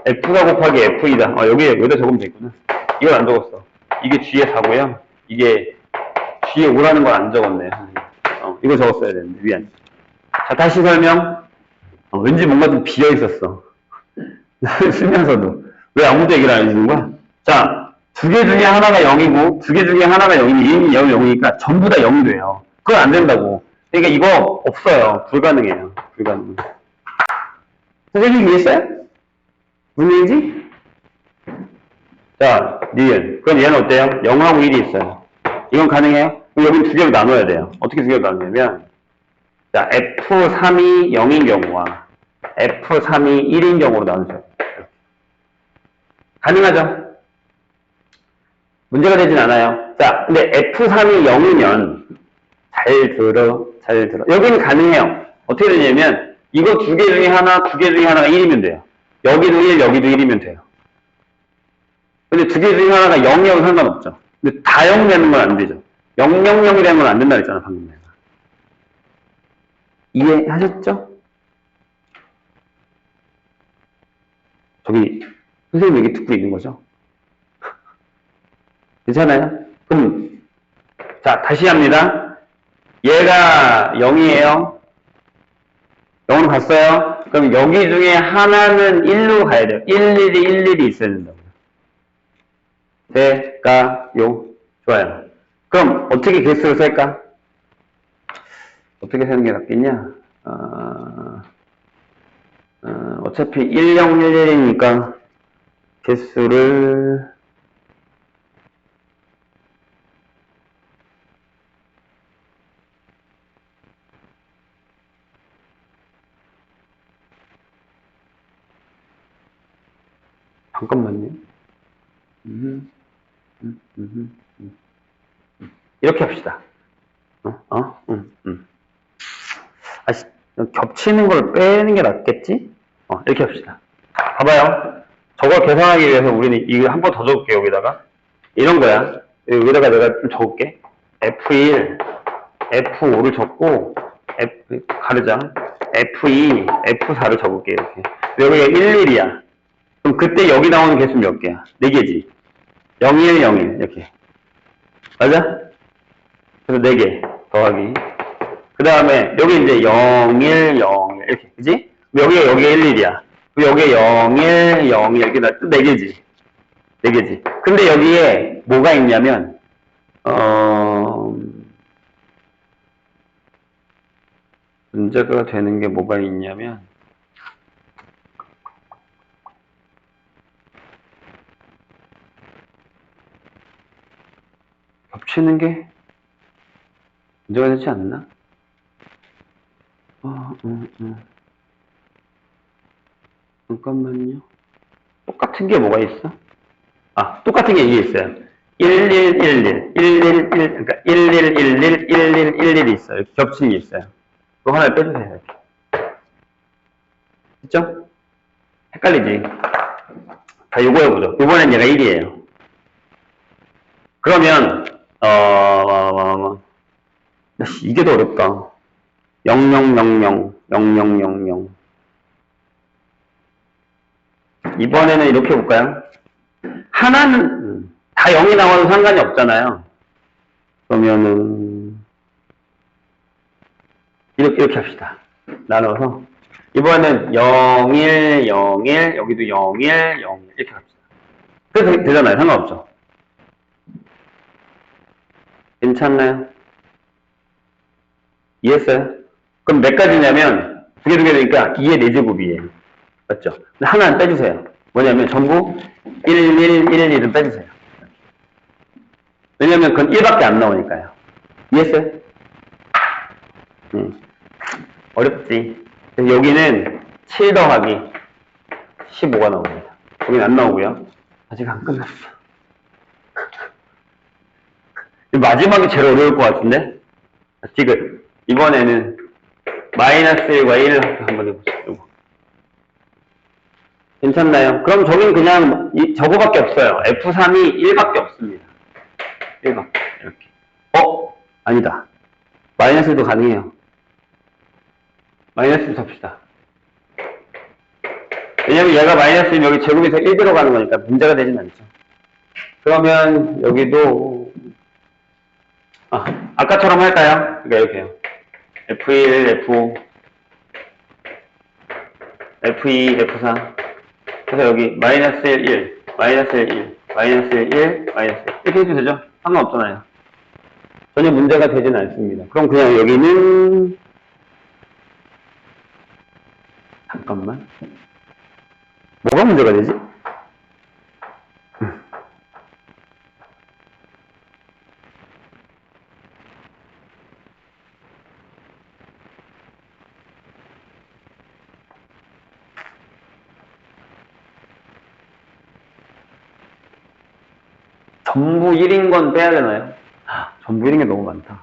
F가 곱하기 F2다. 여기다 적으면 되구나. 이걸 안 적었어. 이게 G의 4고요. 이게 G의 5라는 걸 안 적었네요. 이거 적었어야 되는데, 미안. 자, 다시 설명. 왠지 뭔가 좀 비어 있었어. 쓰면서도. 왜 아무도 얘기를 안 해주는 거야? 자, 두 개 중에 하나가 0이고, 두 개 중에 하나가 0이면 1이 0, 0이니까 전부 다 0이 돼요. 그건 안 된다고. 그러니까 이거 없어요. 불가능해요. 불가능. 선생님 이해했어요? 무슨 얘기지? 자, 니은. 그럼 얘는 어때요? 0하고 1이 있어요. 이건 가능해요? 그럼 여긴 두 개로 나눠야 돼요. 어떻게 두 개로 나누냐면, 자, F3이 0인 경우와 F3이 1인 경우로 나누죠. 가능하죠? 문제가 되진 않아요. 자, 근데 F3이 0이면, 잘 들어. 여기는 가능해요. 어떻게 되냐면, 이거 두 개 중에 하나가 1이면 돼요. 여기도 1, 여기도 1이면 돼요. 근데 두 개 중에 하나가 0이하고 상관없죠. 근데 다 0 되는 건 안 되죠. 0, 0, 0이라는 건 안 된다 그랬잖아, 방금 내가. 이해하셨죠? 저기, 선생님 얘기 듣고 있는 거죠? 괜찮아요? 그럼, 자, 다시 합니다. 얘가 0이에요. 0으로 갔어요. 그럼 여기 중에 하나는 1로 가야 돼요. 11이 있어야 된다고요. 될까요? 좋아요. 그럼 어떻게 개수를 셀까? 어떻게 세는 게 낫겠냐? 어차피 1011이니까 개수를 잠깐만요. 이렇게 합시다. 겹치는 걸 빼는 게 낫겠지? 이렇게 합시다. 봐봐요. 저걸 계산하기 위해서 우리는 이거 한 번 더 적을게요, 여기다가. 이런 거야. 여기다가 내가 좀 적을게. F1, F5를 적고, 가르자. F2, F4를 적을게, 이렇게. 여기가 11이야. 그럼 그때 여기 나오는 개수 몇 개야? 4개지. 01, 01, 이렇게. 맞아? 그래서 4개 더하기. 그 다음에 여기 이제 0, 1, 0, 이렇게. 그지? 여기가 1, 1이야. 여기에 0, 1, 0, 1 이렇게 또 4개지. 4개지. 근데 여기에 뭐가 있냐면, 문제가 되는 게 뭐가 있냐면, 겹치는 게 문제가 되지 않나? 잠깐만요. 똑같은 게 뭐가 있어? 똑같은 게 이게 있어요. 1111, 111, 그러니까 1111, 1111이 있어요. 겹치는 게 있어요. 그거 하나 빼주세요. 이렇게. 됐죠? 헷갈리지? 자, 요거 해보죠. 이번엔 얘가 1이에요. 그러면, 이게 더 어렵다. 0000, 0000. 이번에는 이렇게 해볼까요? 하나는 다 0이 나와도 상관이 없잖아요. 그러면은 이렇게 합시다. 나눠서 이번에는 01, 01, 여기도 01, 01 이렇게 합시다. 그래서 되잖아요. 상관없죠. 괜찮나요? 이해했어요? 그럼 몇 가지냐면 두 개 되니까 2의 4제곱이에요. 맞죠? 근데 하나는 빼주세요. 뭐냐면 전부 1, 1, 1, 1은 빼주세요. 왜냐면 그건 1밖에 안 나오니까요. 이해했어요? 어렵지. 그래서 여기는 7 더하기 15가 나옵니다. 여기는 안 나오고요. 아직 안 끝났어. 마지막이 제일 어려울 것 같은데? 지금 이번에는 마이너스 1과 1을 한번 해보시죠. 괜찮나요? 그럼 저긴 그냥 저거밖에 없어요. F3이 1밖에 없습니다. 1밖에. 이렇게. 아니다. 마이너스 1도 가능해요. 마이너스 1 삽시다. 왜냐면 얘가 마이너스 1 여기 제곱에서 1 들어가는 거니까 문제가 되진 않죠. 그러면 여기도 아까처럼 할까요? 그러니까 이렇게 해요. F1, F5, F2, F4. 그래서 여기 마이너스 1, 마이너스 1, 마이너스 1, 마이너스 1. 이렇게 해도 되죠? 상관없잖아요. 전혀 문제가 되진 않습니다. 그럼 그냥 여기는 잠깐만. 뭐가 문제가 되지? 전부 1인 건 빼야 되나요? 전부 1인 게 너무 많다.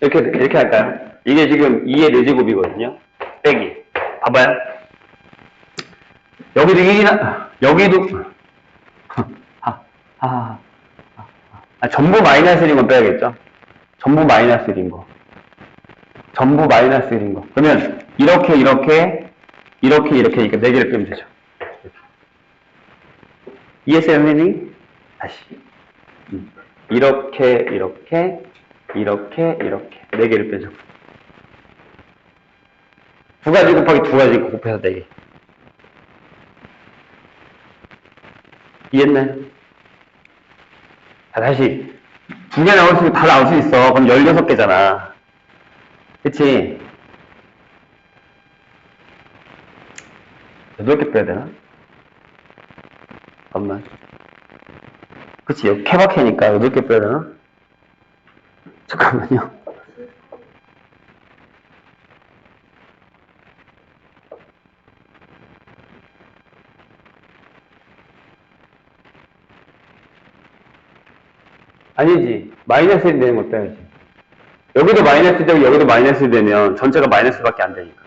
이렇게 할까요? 이게 지금 2의 4제곱이거든요. 빼기. 봐봐요. 여기도 1이나, 여기도, 전부 마이너스 1인 건 빼야겠죠? 전부 마이너스 1인 거. 전부 마이너스 1인 거. 그러면, 이렇게, 이렇게, 이렇게, 이렇게니까 4개를 빼면 되죠. 이해했어요, 선생님? 다시. 이렇게, 이렇게, 이렇게, 이렇게. 4개를 빼죠. 2가지 곱하기 2가지 곱해서 4개. 이해했나요? 자, 다시. 2개 나올 수, 다 나올 수 있어. 그럼 16개잖아. 그치? 8개 빼야 되나? 잠깐만. 그치? 여기 케바케니까 8개 빼야 되나? 잠깐만요. 아니지. 마이너스 1 되는 거 빼야지. 여기도 마이너스 되고 여기도 마이너스 되면 전체가 마이너스밖에 안 되니까.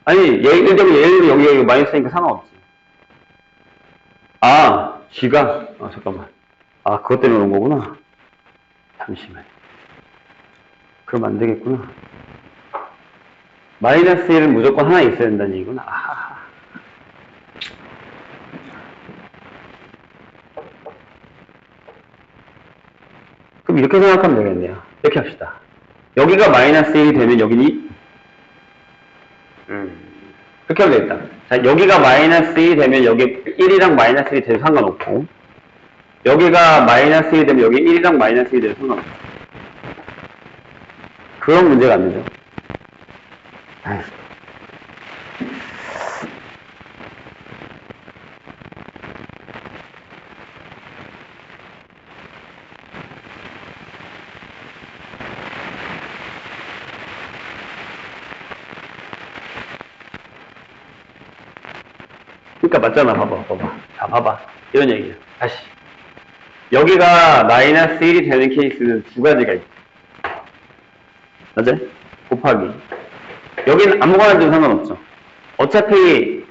아니, 예를 들면 여기 마이너스니까 상관없지. G가? 잠깐만. 그것 때문에 온 거구나. 잠시만. 그럼 안 되겠구나. 마이너스 1은 무조건 하나 있어야 된다는 얘기구나. 그럼 이렇게 생각하면 되겠네요. 이렇게 합시다. 여기가 마이너스 1이 되면 여기는 그렇게 하면 되겠다. 자, 여기가 마이너스 1이 되면 여기 1이랑 마이너스 1이 돼도 상관없고, 여기가 마이너스 1이 되면 여기 1이랑 마이너스 1이 돼도 상관없고. 그런 문제가 안 되죠. 그러니까 맞잖아. 봐봐. 자, 봐봐. 이런 얘기야. 다시. 여기가 마이너스 1이 되는 케이스는 2가지가 있어. 맞아요? 곱하기. 여기는 아무거나 해도 상관없죠. 어차피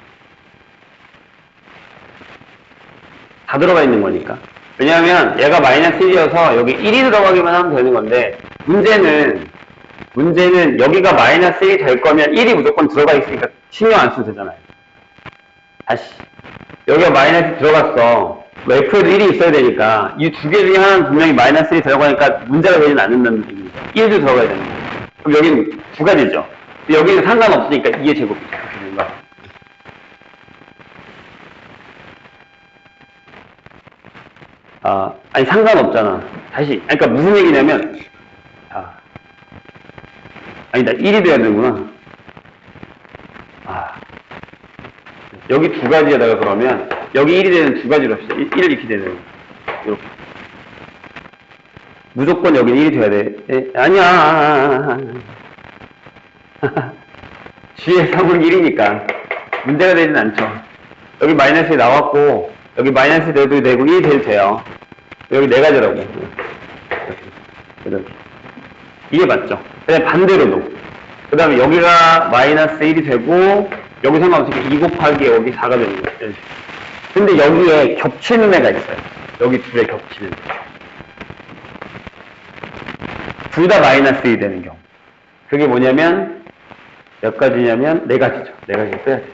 다 들어가 있는 거니까. 왜냐하면 얘가 마이너스 1이어서 여기 1이 들어가기만 하면 되는 건데, 문제는 여기가 마이너스 1이 될 거면 1이 무조건 들어가 있으니까 신경 안 써도 되잖아요. 다시. 여기가 마이너스 들어갔어. F에도 1이 있어야 되니까 이 2개 중에 하나는 분명히 마이너스 1이 들어가니까 문제가 되진 않는다는 얘기입니다. 1도 들어가야 되는 거예요. 그럼 여기는 2가지죠. 여기는 상관없으니까 2의 제곱이죠. 아니 상관없잖아. 다시. 그러니까 무슨 얘기냐면 아니다. 1이 돼야 되는구나. 여기 2가지에다가 그러면 여기 1이 되는 2가지로 합시다. 1을 이렇게 되는 이렇게. 무조건 여기 1이 돼야 돼. 아니야. G의 3은 1이니까 문제가 되진 않죠. 여기 마이너스 나왔고 여기 마이너스 돼도 되고 1이 돼도 돼요. 여기 4가지라고. 이게 맞죠? 그다음에 반대로도. 그 다음에 여기가 마이너스 1이 되고, 여기 상관없으니까 2 곱하기 여기 4가 되는 거예요. 근데 여기에 겹치는 애가 있어요. 여기 둘에 겹치는 애. 둘 다 마이너스 1이 되는 경우. 그게 뭐냐면, 몇 가지냐면, 네 가지죠. 네 가지를 빼야 돼요.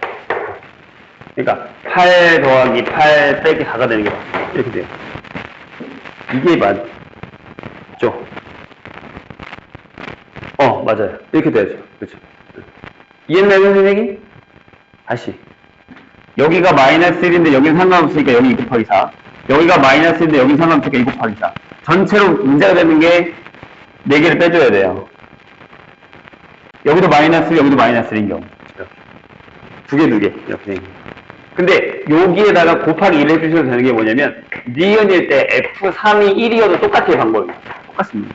그러니까, 8 더하기 8 빼기 4가 되는 게 맞습니다. 이렇게 돼요. 이게 맞죠? 맞아요. 이렇게 돼야죠. 그렇죠. 이해했나요, 선생님? 다시. 여기가 마이너스 1인데 여기는 상관없으니까 여기 2 곱하기 4. 여기가 마이너스 1인데 여기는 상관없으니까 2 곱하기 4. 전체로 문제가 되는 게 4개를 빼줘야 돼요. 여기도 마이너스 1, 여기도 마이너스 1인 경우. 두 개. 이렇게 되는 거예요. 근데 여기에다가 곱하기 1을 해주셔도 되는 게 뭐냐면 니은일 때 F3이 1이어도 똑같아요. 방법이. 똑같습니다.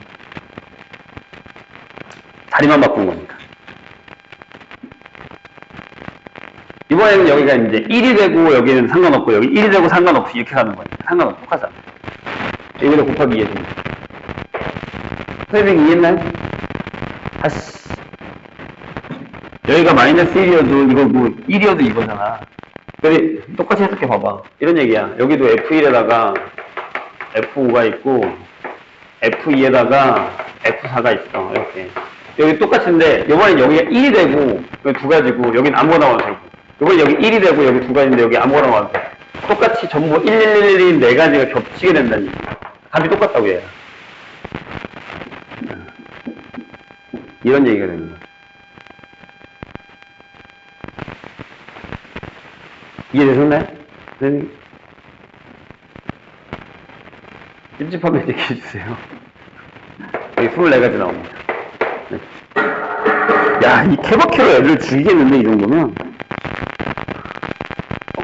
자리만 바꾼 거니까. 이번에는 여기가 이제 1이 되고 여기는 상관없고 여기 1이 되고 상관없이 이렇게 가는 거니까 상관없이 똑같잖아. 여기다 곱하기 2 해줍니다. 선생님 이해했나요? 다시. 여기가 마이너스 1이어도 이거 뭐 1이어도 이거잖아. 그래 똑같이 해석해 봐봐. 이런 얘기야. 여기도 F1에다가 F5가 있고 F2에다가 F4가 있어. 이렇게. 여기 똑같은데 이번엔 여기가 1이 되고 여기 두 가지고 여긴 아무거나 와도 되고 이번엔 여기 1이 되고 여기 두 가지인데 여기 아무거나 와도 되고 똑같이 전부 111인 네 가지가 겹치게 된다니. 답이 똑같다고 얘야. 이런 얘기가 되는 거야. 이해되셨나요? 선생님? 찝찝하면 얘기해주세요. 여기 24가지 나옵니다. 네. 야, 이 케바케로 애들 죽이겠는데, 이 정도면?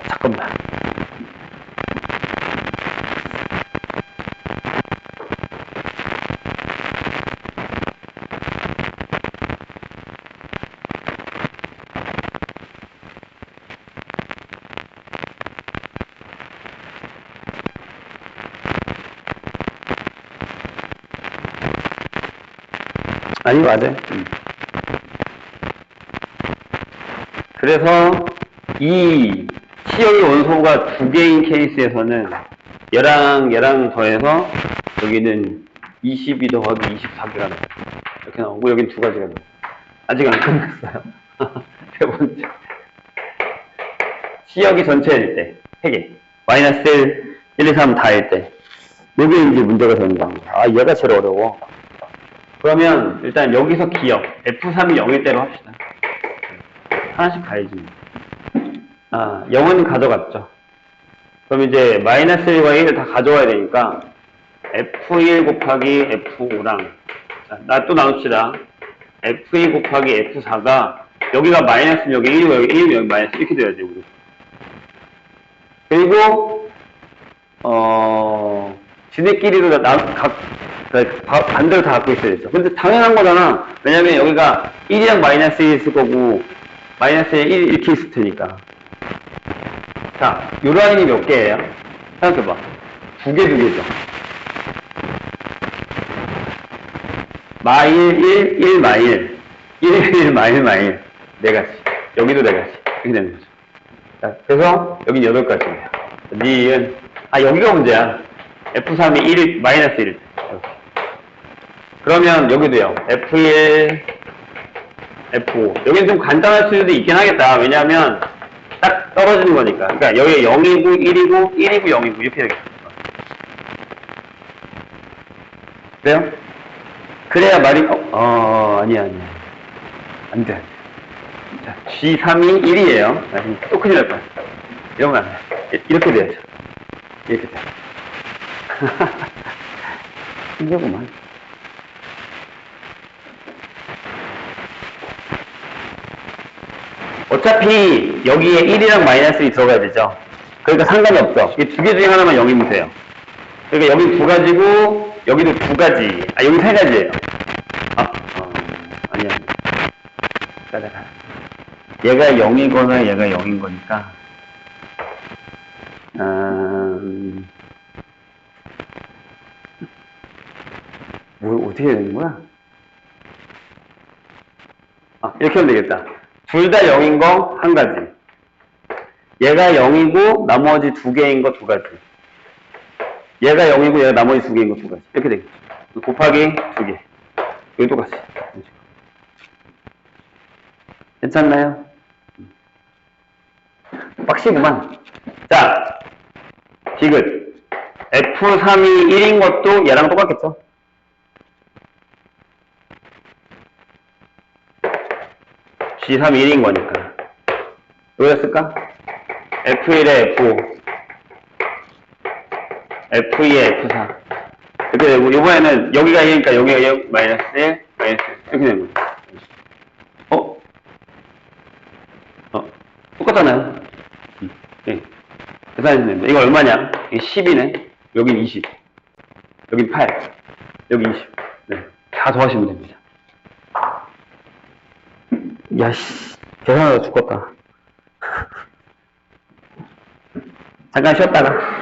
잠깐만. 아니, 맞아요. 그래서 이 시역의 원소가 두 개인 케이스에서는 얘랑 더해서 여기는 22 더하기 24개가 나와요. 이렇게 나오고 여긴 두 가지가 나와요. 아직 안 끝났어요. 세 번째. 시역이 전체일 때, 3개. 마이너스 1, 1, 2, 3 다일 때. 요게 이제 문제가 되는 겁니다. 아, 얘가 제일 어려워. 그러면 일단 여기서 기억 F3이 0일 대로 합시다. 하나씩 가야지. 0은 가져갔죠. 그럼 이제 마이너스 1과 1을 다 가져와야 되니까 F1 곱하기 F5랑 나 또 나눕시다. F2 곱하기 F4가 여기가 마이너스 여기 1이고 여기 1이고 여기 마이너스 이렇게 돼야지 우리. 그리고 지네끼리도 반대로 다 갖고 있어야 되죠. 근데 당연한 거잖아. 왜냐면 여기가 1이랑 마이너스 1이 있을 거고, 마이너스 1 이렇게 있을 테니까. 자, 요 라인이 몇 개예요? 생각해봐. 두 개죠. 마일, 1 마일. 1 마일. 네 가지. 여기도 네 가지. 이렇게 되는 거죠. 자, 그래서 여긴 8가지예요. 니은, 여기가 문제야. F3이 1, 마이너스 1. 이렇게. 그러면 여기도요. F1, F5. 여기는 좀 간단할 수도 있긴 하겠다. 왜냐하면 딱 떨어지는 거니까. 그러니까 여기 0이고 1이고 1이고 0이고 이렇게 되겠다. 그래요? 그래야 말이 아니야. 안 돼. 자, G3이 1이에요. 또 큰일 날 뻔. 이러면 안 돼. 이렇게 돼야죠. 이렇게 돼. 신기하구만. 어차피 여기에 1이랑 마이너스 1이 들어가야 되죠. 그러니까 상관이 없어. 이 두 개 중에 하나만 0이면 돼요. 그러니까 여기 두 가지고 여기도 두 가지. 여기 세 가지예요. 아니야. 가자. 얘가 0이거나 얘가 0인 거니까. 뭐 어떻게 되는 거야? 이렇게 하면 되겠다. 둘 다 0인 거 한 가지. 얘가 0이고 나머지 두 개인 거 두 가지. 얘가 0이고 얘가 나머지 두 개인 거 두 가지. 이렇게 되겠죠. 곱하기 두 개. 이거 똑같이. 괜찮나요? 빡시구만. 자, 디귿. F3이 1인 것도 얘랑 똑같겠죠? G3이 1인 거니까. 뭐였을까? F1에 F5, F2에 F4. 이렇게 되고, 이번에는 여기가 1이니까 여기가 0, 마이너스 1, 마이너스 1. 이렇게 되는 거예요. 똑같잖아요. 네. 계산해주면 됩니다. 이거 얼마냐? 이게 10이네. 여긴 20. 여긴 8. 여기 20. 네. 다 더하시면 됩니다. 야씨. 계산하다 죽겠다. 잠깐 쉬었다가.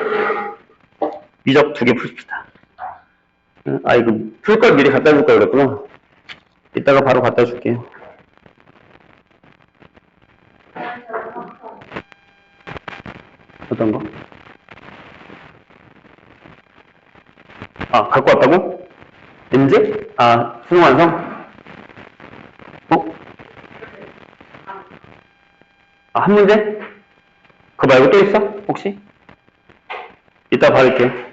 미적 2개 푸십시다. 아, 이거 풀 걸 미리 갖다 줄 걸 그랬구나. 이따가 바로 갖다 줄게요. 어떤 거? 아, 갖고 왔다고? 엔제? 아, 수능 완성? 어? 아, 한 문제? 그거 말고 또 있어? 혹시? 이따 받을게.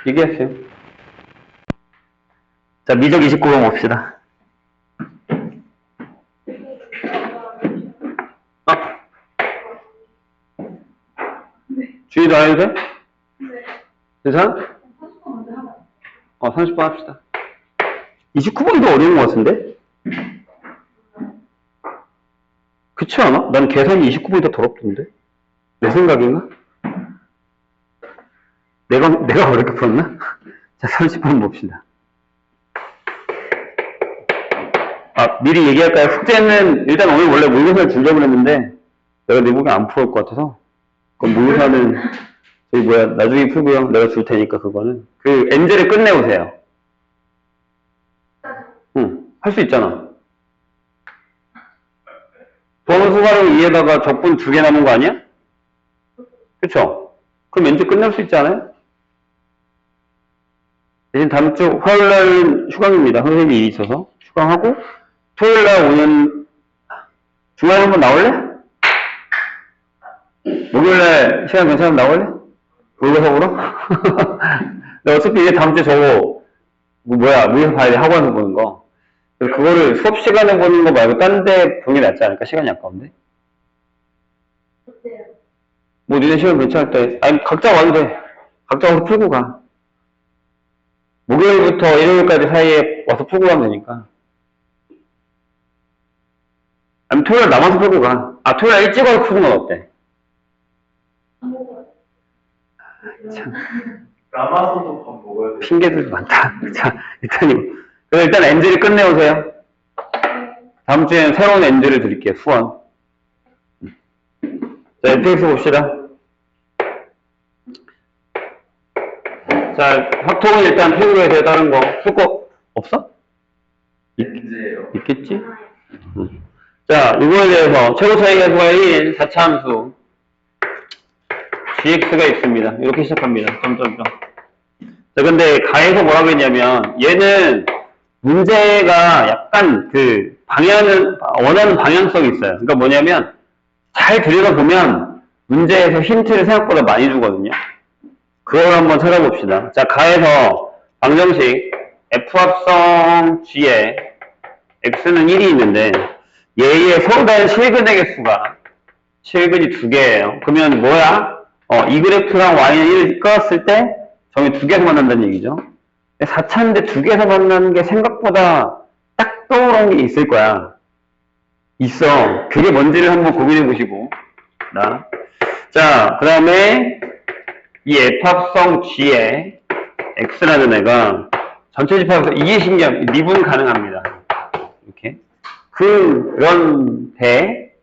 얘기하세요. 자, 미적 29번 봅시다. 주의도 안 해도 돼? 네. 괜찮아? 30번 먼저 하자. 30번 합시다. 29번도 어려운 것 같은데? 그렇지 않아? 난 계산이 29번이 더 더럽던데? 내 생각인가? 내가 어렵게 풀었나? 자, 30번 봅시다. 아, 미리 얘기할까요? 숙제는 일단 오늘 원래 모의고사를 주려고 했는데 내가 내 보기엔 안 풀을 것 같아서 그럼 모의고사는 저기 나중에 풀고요. 내가 줄 테니까 그거는 그 엔젤을 끝내오세요. 응, 할 수 있잖아. 번호 수가로 2에다가 적분 2개 남은 거 아니야? 그쵸? 그럼 엔젤 끝낼 수 있지 않아요? 대신 다음 주 화요일날 휴강입니다. 선생님이 일이 있어서 휴강하고 토요일날 오는 주말에 한번 나올래? 목요일날 시간 괜찮으면 나올래? 모의고사 보러? 근데 어차피 이제 다음 주에 저거 모의고사 봐야 돼. 학원에서 보는 거. 그거를 수업 시간에 보는 거 말고 딴 데 보는 게 낫지 않을까? 시간이 아까운데. 뭐 니네 시간 괜찮을 때 아니 각자 와도 돼. 각자 와서 풀고 가. 목요일부터 일요일까지 사이에 와서 풀고 가면 되니까. 아니면 토요일 남아서 풀고 가. 아, 토요일 일찍 와서 푸는 건 어때? 참. 남아서도 밥 먹어야 돼. 핑계들 많다. 자, 일단 엔젤을 끝내오세요. 다음 주에는 새로운 엔젤을 드릴게요. 수원. 자, FX 봅시다. 자, 확통은 일단 필요로 해서 다른 거. 쓸거 없어? 엔제예요. 있겠지? 자, 이거에 대해서 최고 차이가 1, 4차 함수 gx가 있습니다. 이렇게 시작합니다. 점점점. 자, 근데 가에서 뭐라고 했냐면 얘는 문제가 약간 그 방향은 원하는 방향성이 있어요. 그러니까 뭐냐면 잘 들여다보면 문제에서 힌트를 생각보다 많이 주거든요. 그걸 한번 찾아봅시다. 자, 가에서 방정식 F합성 G에 X는 1이 있는데 얘의 서로 다른 실근의 개수가 실근이 2개예요. 그러면 뭐야? 이 그래프랑 Y는 1을 끌었을 때 점이 2개에서 만난다는 얘기죠. 4차인데 2개에서 만나는 게 생각보다 딱 떠오르는 게 있을 거야. 있어. 그게 뭔지를 한번 고민해 보시고. 자, 그 다음에 이 F합성 G에 X라는 애가 전체 집합에서 이게 신기합니다. 미분 가능합니다. 이렇게. 그런데,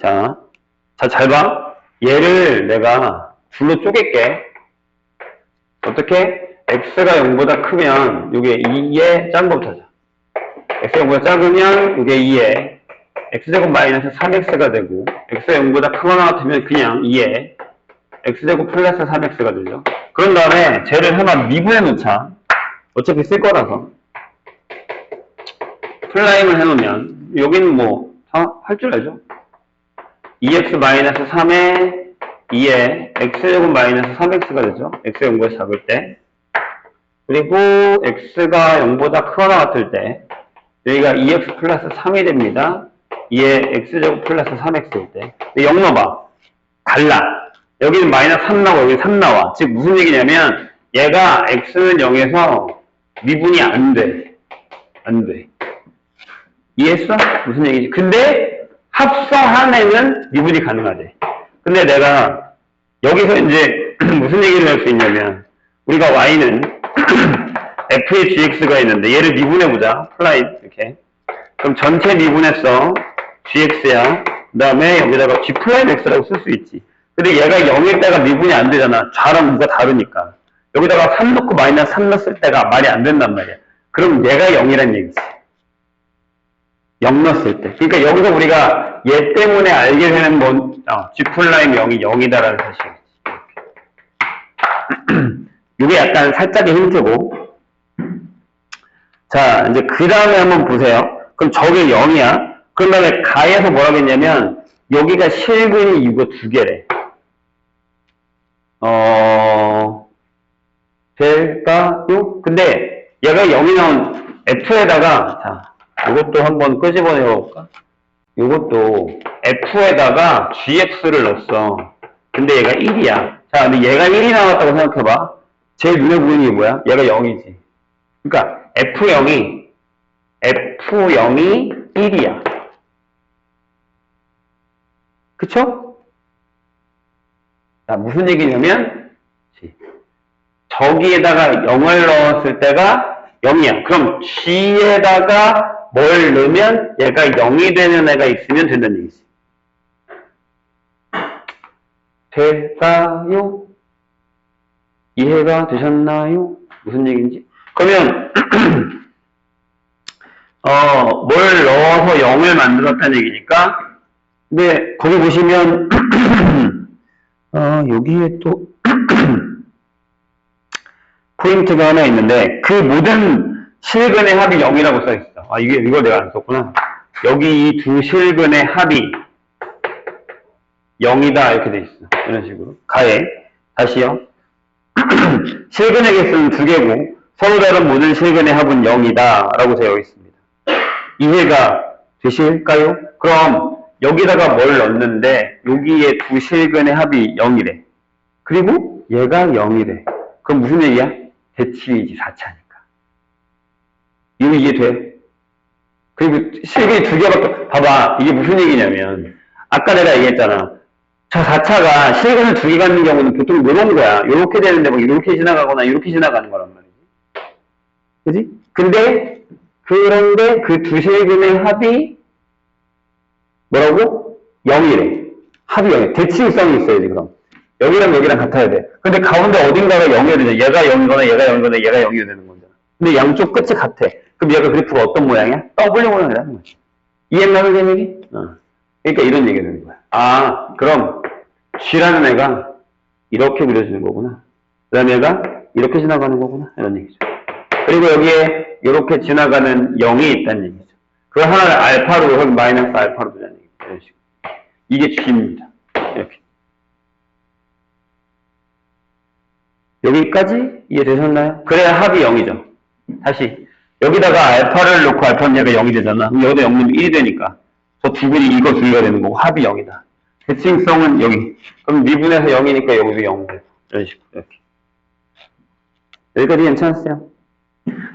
자, 잘 봐. 얘를 내가 둘로 쪼갤게. 어떻게? x가 0보다 크면 이게 2의 작은 것부터 하자. x가 0보다 작으면 이게 2의 x제곱 마이너스 3x가 되고 x가 0보다 크거나 같으면 그냥 2의 x제곱 플러스 3x가 되죠. 그런 다음에 쟤를 하나 미분해 놓자. 어차피 쓸 거라서 플라임을 해놓으면 여기는 뭐 다 할 줄 알죠? 2x 마이너스 3에 2에 x제곱 마이너스 3x가 되죠. x가 0보다 작을 때. 그리고 x가 0보다 크거나 같을 때 여기가 2x 플러스 3이 됩니다. 2에 x제곱 플러스 3x일 때. 0 넣어봐. 달라. 여기는 마이너스 3 나오고 여기 3 나와. 즉 무슨 얘기냐면 얘가 x는 0에서 미분이 안 돼. 안 돼. 이해했어? 무슨 얘기지? 근데 합성한 애는 미분이 가능하대. 근데 내가 여기서 이제 무슨 얘기를 할 수 있냐면 우리가 y는 f의 gx가 있는데 얘를 미분해보자. 플라임 이렇게. 그럼 전체 미분했어. gx야. 그 다음에 여기다가 g 플라임 x라고 쓸 수 있지. 근데 얘가 0일 때가 미분이 안 되잖아. 좌랑 우가 다르니까. 여기다가 3 넣고 마이너스 3 넣었을 때가 말이 안 된단 말이야. 그럼 얘가 0이란 얘기지. 0 넣었을 때. 그러니까 여기서 우리가 얘 때문에 알게 되는 G 플라임 0이 0이다라는 사실이지. 이게 약간 살짝의 힌트고. 자, 이제 그 다음에 한번 보세요. 그럼 저게 0이야. 그런 다음에 가에서 뭐라고 했냐면 여기가 실근이 이거 두 개래. 될까요? 근데 얘가 0이 나온 F에다가 자, 이것도 한번 끄집어내 볼까? 이것도 F에다가 GX를 넣었어. 근데 얘가 1이야. 자, 근데 얘가 1이 나왔다고 생각해봐. 제일 눈에 보이는 게 뭐야? 얘가 0이지. 그러니까 F0이 1이야. 그쵸? 자, 무슨 얘기냐면 저기에다가 0을 넣었을 때가 0이야. 그럼 G에다가 뭘 넣으면 얘가 0이 되는 애가 있으면 된다는 얘기지. 될까요? 이해가 되셨나요? 무슨 얘기인지? 그러면 뭘 넣어서 0을 만들었다는 얘기니까. 근데 거기 보시면 여기에 또 포인트가 하나 있는데 그 모든 실근의 합이 0이라고 써 있어. 아, 이걸 내가 안 썼구나. 여기 이 두 실근의 합이 0이다 이렇게 돼 있어. 이런 식으로. 가에 다시요. 실근의 개수는 두 개고 서로 다른 모든 실근의 합은 0이다 라고 되어 있습니다. 이해가 되실까요? 그럼 여기다가 뭘 넣었는데 여기에 두 실근의 합이 0이래. 그리고 얘가 0이래. 그럼 무슨 얘기야? 대치이지 4차니까. 이거 이해돼? 그리고 실근이 두 개밖에 봐봐. 이게 무슨 얘기냐면 아까 내가 얘기했잖아. 저 4차가 실근을 두 개 갖는 경우는 보통 이런 거야. 이렇게 되는데 뭐 이렇게 지나가거나 이렇게 지나가는 거란 말이지. 그지? 그런데 그 두 실근의 합이 뭐라고? 0이래. 합이 0이래. 대칭성이 있어야지, 그럼. 여기랑 여기랑 같아야 돼. 근데 가운데 어딘가가 0이어야 되잖아. 얘가 0이거나 얘가 0이거나 얘가 0이어야 되는 거잖아. 근데 양쪽 끝이 같아. 그럼 얘가 그래프가 어떤 모양이야? W 모양이라는 거지. 이해했나, 선생님이? 그러니까 이런 얘기가 되는 거야. 아, 그럼 G라는 애가 이렇게 그려지는 거구나. 그 다음에 얘가 이렇게 지나가는 거구나. 이런 얘기죠. 그리고 여기에 이렇게 지나가는 0이 있다는 얘기죠. 그 하나를 알파로 혹은 마이너스 알파로 두자는 얘기죠. 이런 식으로. 이게 G입니다. 이렇게. 여기까지 이해되셨나요? 그래야 합이 0이죠. 다시 여기다가 알파를 놓고 알파는 얘가 0이 되잖아. 그럼 여기다 0 넣으면 1이 되니까 저 두 분이 이거 두 개가 되는 거고 합이 0이다. 대칭성은 여기. 그럼 미분에서 0이니까 여기도 0 되고 이런 식으로 이렇게. 여기까지 괜찮았어요?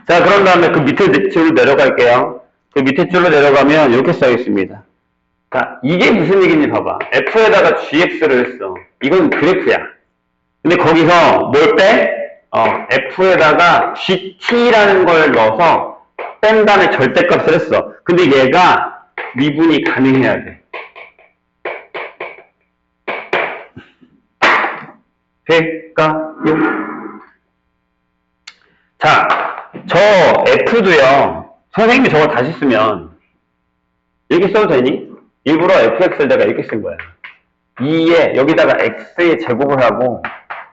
자, 그런 다음에 그 밑에 줄로 내려갈게요. 그 밑에 줄로 내려가면 이렇게 써있습니다. 자, 이게 무슨 얘기인지 봐봐. F에다가 GX를 했어. 이건 그래프야. 근데 거기서 뭘 빼? F에다가 GT라는 걸 넣어서 뺀 다음에 절대값을 했어. 근데 얘가 미분이 가능해야 돼. 될까요? 자, 저 F도요, 선생님이 저걸 다시 쓰면, 이렇게 써도 되니? 일부러 fx를 내가 이렇게 쓴 거야. 2에, 여기다가 x의 제곱을 하고,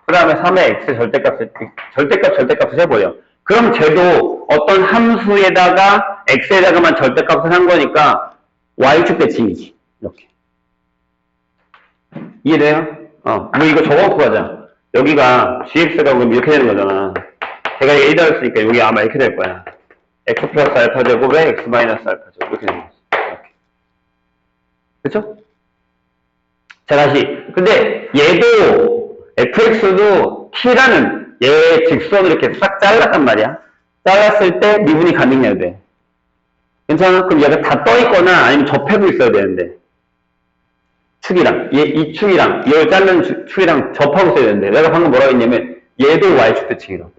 그 다음에 3의 x의 절대값을 해버려. 그럼 쟤도 어떤 함수에다가, x에다가만 절대값을 한 거니까, y축 대칭이지. 이렇게. 이해돼요? 뭐 이거 적어놓고 가자. 여기가 gx가 그럼 이렇게 되는 거잖아. 제가 A다를 쓰니까 여기 아마 이렇게 될 거야. x 플러스 알파 제곱에 x 마이너스 알파 제곱. 이렇게 되는 거지. 이렇게. 그쵸? 자, 다시. 근데 얘도, fx도 t라는 얘 직선을 이렇게 싹 잘랐단 말이야. 잘랐을 때 미분이 가능해야 돼. 괜찮아? 그럼 얘가 다 떠있거나 아니면 접해도 있어야 되는데. 축이랑, 이 축이랑, 얘를 자른 축이랑 접하고 있어야 되는데. 내가 방금 뭐라고 했냐면, 얘도 y축 대칭이라고.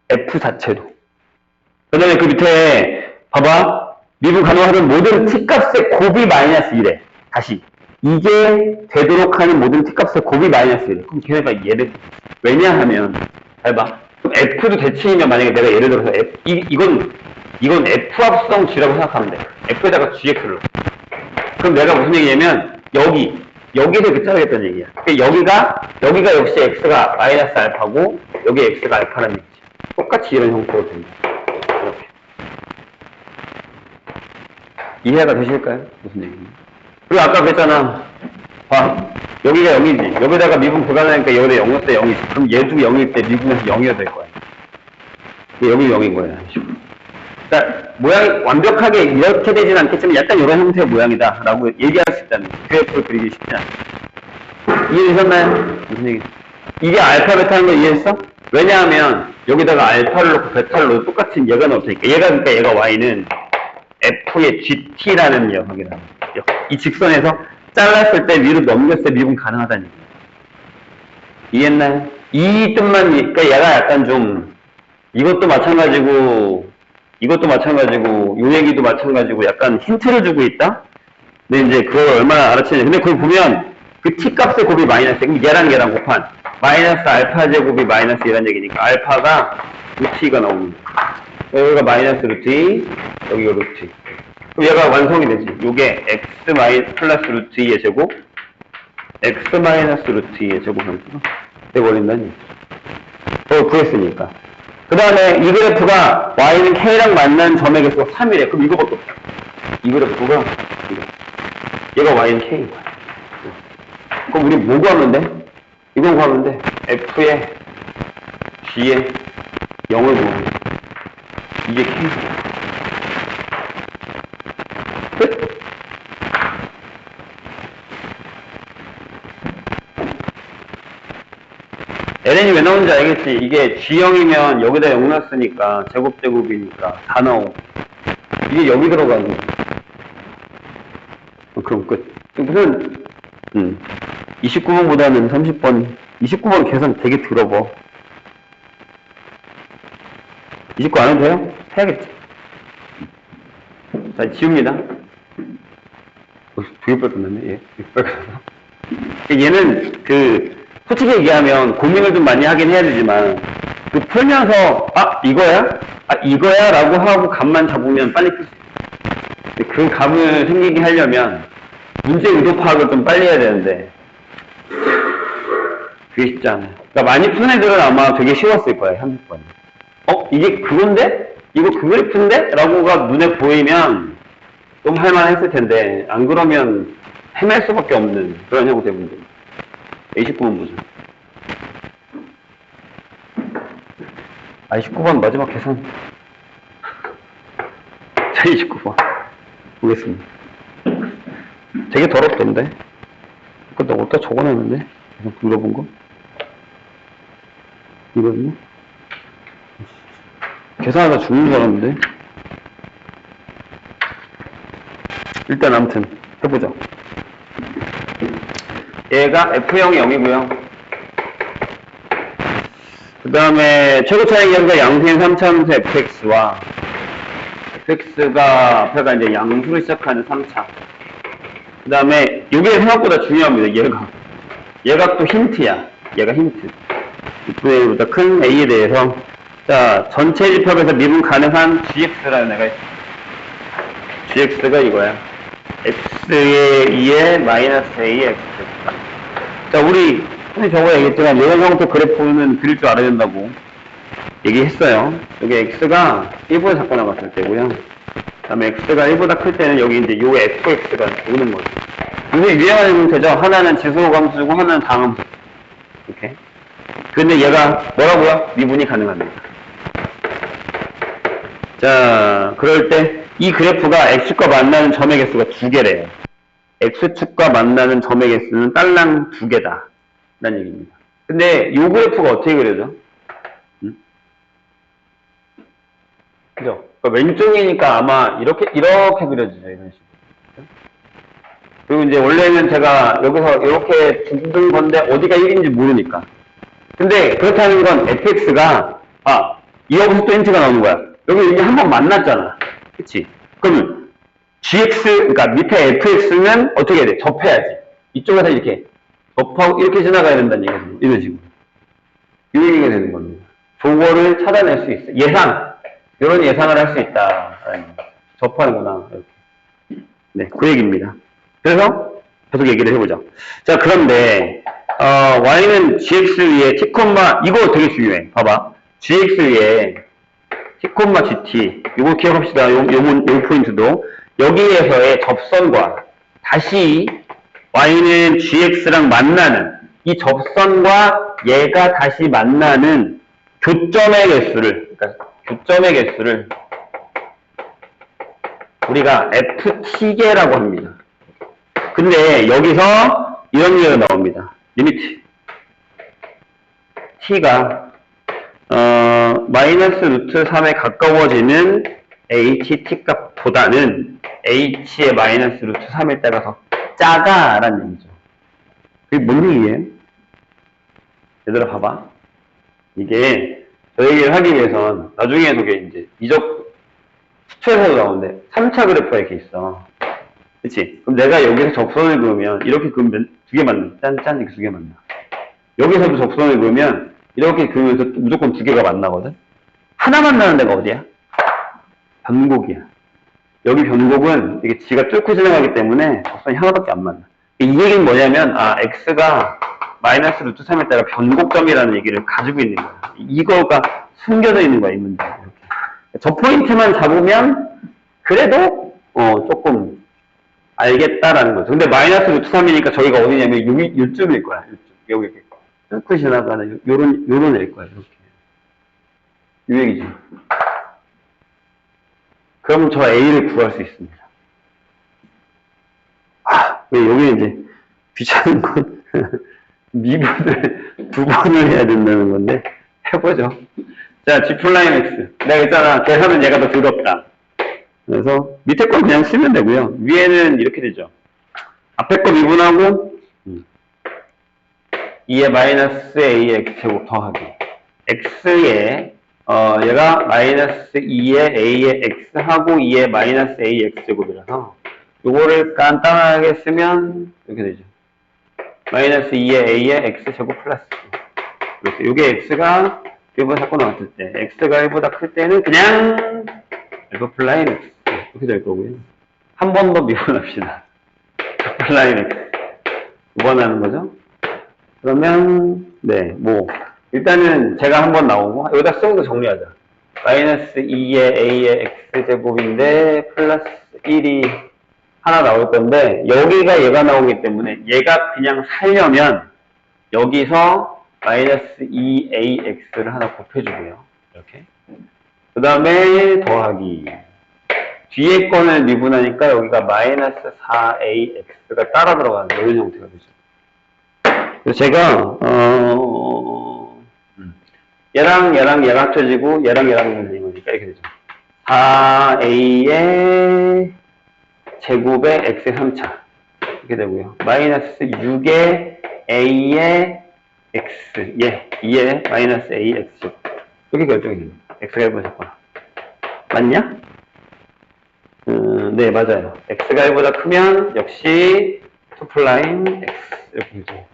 f 자체도. 그 다음에 그 밑에, 봐봐. 미분 가능하던 모든 t값의 곱이 마이너스 1에. 다시. 이게 되도록 하는 모든 t값의 곱이 마이너스 1에. 그럼 걔네가 얘를, 왜냐하면, 잘 봐. 그럼 f도 대칭이면 만약에 내가 예를 들어서 이건 f합성 g라고 생각하면 돼. f에다가 gx를. 그럼 내가 무슨 얘기냐면, 여기서 이렇게 짜야겠다는 얘기야. 여기가 역시 x가 마이너스 알파고, 여기 x가 알파라는 얘기지. 똑같이 이런 형태로 됩니다. 이렇게. 이해가 되실까요? 무슨 얘기인지. 그리고 아까 그랬잖아. 봐. 여기가 0이지. 여기다가 미분 불가능하니까 여기다 0이었을 때 0이지. 그럼 얘도 0일 때 미분에서 0이어야 될 거야. 여기 0인 거야. 그러니까 모양이 완벽하게 이렇게 되진 않겠지만 약간 이런 형태의 모양이다 라고 얘기할 수 있다는 거예요. 그래프를 그리기 쉽지 않아요. 이해되셨나요? 무슨 얘기? 이게 알파 베타인 거 이해했어? 왜냐하면 여기다가 알파를 넣고 베타를 넣고 똑같은 얘가 넣었으니까 그러니까 얘가 y는 f의 gt라는 녀석이라는 거예요. 이 직선에서 잘랐을 때 위로 넘겼을 때 미분 가능하다는 얘기예요. 이해했나요? 이 뜻만, 그러니까 얘가 약간 좀 이것도 마찬가지고 요 얘기도 마찬가지고 약간 힌트를 주고 있다? 근데 이제 그걸 얼마나 알아채냐. 근데 그걸 보면 그 t값의 곱이 마이너스, 그럼 얘랑 곱한 마이너스 알파 제곱이 마이너스 1란 얘기니까 알파가 루트 2가 나옵니다. 여기가 마이너스 루트 2, 여기가 루트 2. 그럼 얘가 완성이 되지. 요게 x 플러스 루트 2의 제곱, x 마이너스 루트 2의 제곱 형태가 돼버린다니. 구했으니까. 그 다음에 이 그래프가 y는 k랑 만난 점의 개수가 3이래. 그럼 이거밖에 없어. 이 그래프가 얘가 y는 k인 거야. 그럼 우리 뭐 구하면 돼? 이거 구하면 돼. f에 g에 0을 구하면 돼. 이게 k야. 끝? ln이 왜 나오는지 알겠지? 이게 G형이면 여기다 0 넣었으니까 제곱이니까 다 나오고 이게 여기 들어가는 거야. 그럼 끝. 무슨 29번보다는 30번 29번 계산 되게 더러워. 29 안 해도 돼요? 해야겠지. 자, 지웁니다. 두 개빨 끝났네. 얘. 6발 끝났어. 얘는 솔직히 얘기하면 고민을 좀 많이 하긴 해야 되지만 풀면서 이거야 라고 하고 감만 잡으면 빨리 풀 수 있어요. 그 감을 생기게 하려면 문제 의도 파악을 좀 빨리 해야 되는데 그게 쉽지 않아요. 그러니까 많이 푸는 애들은 아마 되게 쉬웠을 거예요. 30번. 이게 그건데? 이거 그 그래프인데? 라고가 눈에 보이면 좀 할만했을 텐데 안 그러면 헤맬 수밖에 없는 그런 형태의 문제입니다. 29번 보자. 29번 마지막 계산. 자, 29번. 보겠습니다. 되게 더럽던데? 그거 너 어디다 적어놨는데? 물어본 거? 이거였나? 계산하다 죽는 줄 알았는데? 일단 아무튼 해보자. 얘가 F형이 0이고요. 그 다음에 최고 차이 여기가 양수인 3차함수 fx와 fx가 앞에가 이제 양수로 시작하는 3차. 그 다음에 이게 생각보다 중요합니다. 얘가 또 힌트야. 얘가 힌트. 6분의 1보다 큰 a에 대해서 자, 전체 집합에서 미분 가능한 gx라는 애가 있어. gx가 이거야. x의 2에 마이너스 a의 x. 자, 우리 선생님 저번에 얘기했지만 이런 형태 그래프는 그릴 줄 알아야 된다고 얘기했어요. 여기 x가 1보다 작고 나갔을 때고요. 그 다음에 x가 1보다 클 때는 여기 이제 요 fx가 오는 거죠. 요새 유행하는 형태죠. 하나는 지수함수고 하나는 당함수. 이렇게. 근데 얘가 뭐라고요? 미분이 가능합니다. 자, 그럴 때 이 그래프가 x축과 만나는 점의 개수가 2개래요. x축과 만나는 점의 개수는 딸랑 2개다. 라는 얘기입니다. 근데 이 그래프가 어떻게 그려져? 그죠? 그러니까 왼쪽이니까 아마 이렇게 그려지죠. 이런 식으로. 그리고 이제 원래는 제가 여기서 이렇게 둔 건데 어디가 1인지 모르니까. 근데 그렇다는 건 fx가, 여기서 또 힌트가 나오는 거야. 여기 이제 한번 만났잖아. 그치? 그럼 gx, 그러니까 밑에 fx는 어떻게 해야 돼? 접해야지. 이쪽에서 이렇게 접하고 이렇게 지나가야 된다는 얘기죠. 이런 식으로. 이 얘기가 되는 겁니다. 저거를 찾아낼 수 있어. 이런 예상을 할 수 있다. 접하는구나. 이렇게. 네, 그 얘기입니다. 그래서 계속 얘기를 해보죠. 자, 그런데 y는 gx 위에 t, 이거 되게 중요해. 봐봐. gx 위에 t, gt. 이거 기억합시다. 요 포인트도. 여기에서의 접선과 다시 y는 gx랑 만나는 이 접선과 얘가 다시 만나는 교점의 개수를, 그러니까 교점의 개수를 우리가 ft개라고 합니다. 근데 여기서 이런 얘기가 나옵니다. 리미트 t가 마이너스 루트 3에 가까워지는 ht 값보다는 h의 마이너스 루트 3일 때가 더 작아라는 얘기죠. 그게 뭔 얘기예요? 얘들아 봐봐. 이게 저 얘기를 하기 위해선 나중에 저게 이제 이적 수초에서도 나오는데 3차 그래프가 이렇게 있어. 그치? 그럼 내가 여기서 접선을 그으면 이렇게 그으면 2개 만나. 짠짠 이렇게 2개 만나. 여기서도 접선을 그으면 이렇게 그으면서 무조건 2개가 만나거든? 하나 만나는 데가 어디야? 변곡이야. 여기 변곡은 이게 지가 뚫고 지나가기 때문에 접선이 하나밖에 안 만나. 이 얘기는 뭐냐면 x가 마이너스 루트 3에 따라 변곡점이라는 얘기를 가지고 있는 거야. 이거가 숨겨져 있는 거야, 이 문제. 이렇게. 저 포인트만 잡으면 그래도 조금 알겠다라는 거죠. 근데 마이너스 루트 3이니까 저희가 어디냐면 요쯤일 거야. 여기 이렇게 뚫고 지나가는 요런 애일 거야. 이렇게. 이 얘기죠. 그럼 저 A를 구할 수 있습니다. 왜 여기 이제 귀찮은 건 미분을 2번을 해야 된다는 건데 해보죠. 자, G 플라임 X. 내가 했잖아. 계산은 얘가 더 더럽다. 그래서 밑에 건 그냥 쓰면 되고요. 위에는 이렇게 되죠. 앞에 거 미분하고 2의 마이너스 A의 X제곱 더하기 X에 얘가 마이너스 2의 A의 X하고 2의 마이너스 A의 X제곱이라서 요거를 간단하게 쓰면 이렇게 되죠. 마이너스 2의 A의 X제곱 플러스 그래서 요게 X가 1보다 작고 나왔을 때 X가 1보다 클 때는 그냥 F 플라임 X 이렇게 될 거고요. 한 번 더 미분합시다. F 플라임 X 2번 하는 거죠. 그러면 일단은 제가 한 번 나오고 여기다 쓰는 거 정리하자. 마이너스 2의 A의 X제곱인데 플러스 1이 하나 나올 건데 여기가 얘가 나오기 때문에 얘가 그냥 살려면 여기서 마이너스 2AX를 하나 곱해주고요. 이렇게. 그 다음에 더하기. 뒤에 거는 미분하니까 여기가 마이너스 4AX가 따라 들어가는 이런 형태가 되죠. 그래서 제가 얘가 합쳐지고 얘랑 되는 거니까 이렇게 되죠. 4A의 제곱의 X의 3차 이렇게 되고요. 마이너스 6의 A의 X 2의 마이너스 A X 이렇게 결정이 됩니다. X가 1보다 작거나 맞냐? 네, 맞아요. X가 1보다 크면 역시 2플라임 X 이렇게 되죠.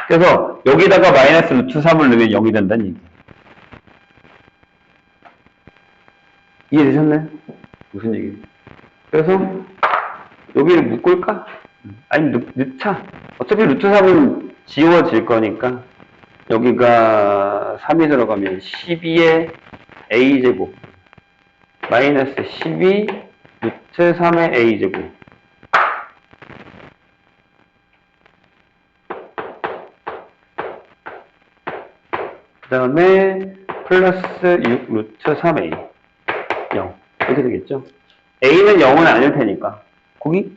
그래서 여기다가 마이너스 루트 3을 넣으면 0이 된다는 얘기예요. 이해되셨나요? 무슨 얘기예요? 그래서 여기를 묶을까? 아니 넣자. 어차피 루트 3은 지워질 거니까 여기가 3이 들어가면 12의 a제곱 마이너스 12 루트 3의 a제곱 그 다음에 플러스 6 루트 3a 0 이렇게 되겠죠? a는 0은 아닐 테니까 거기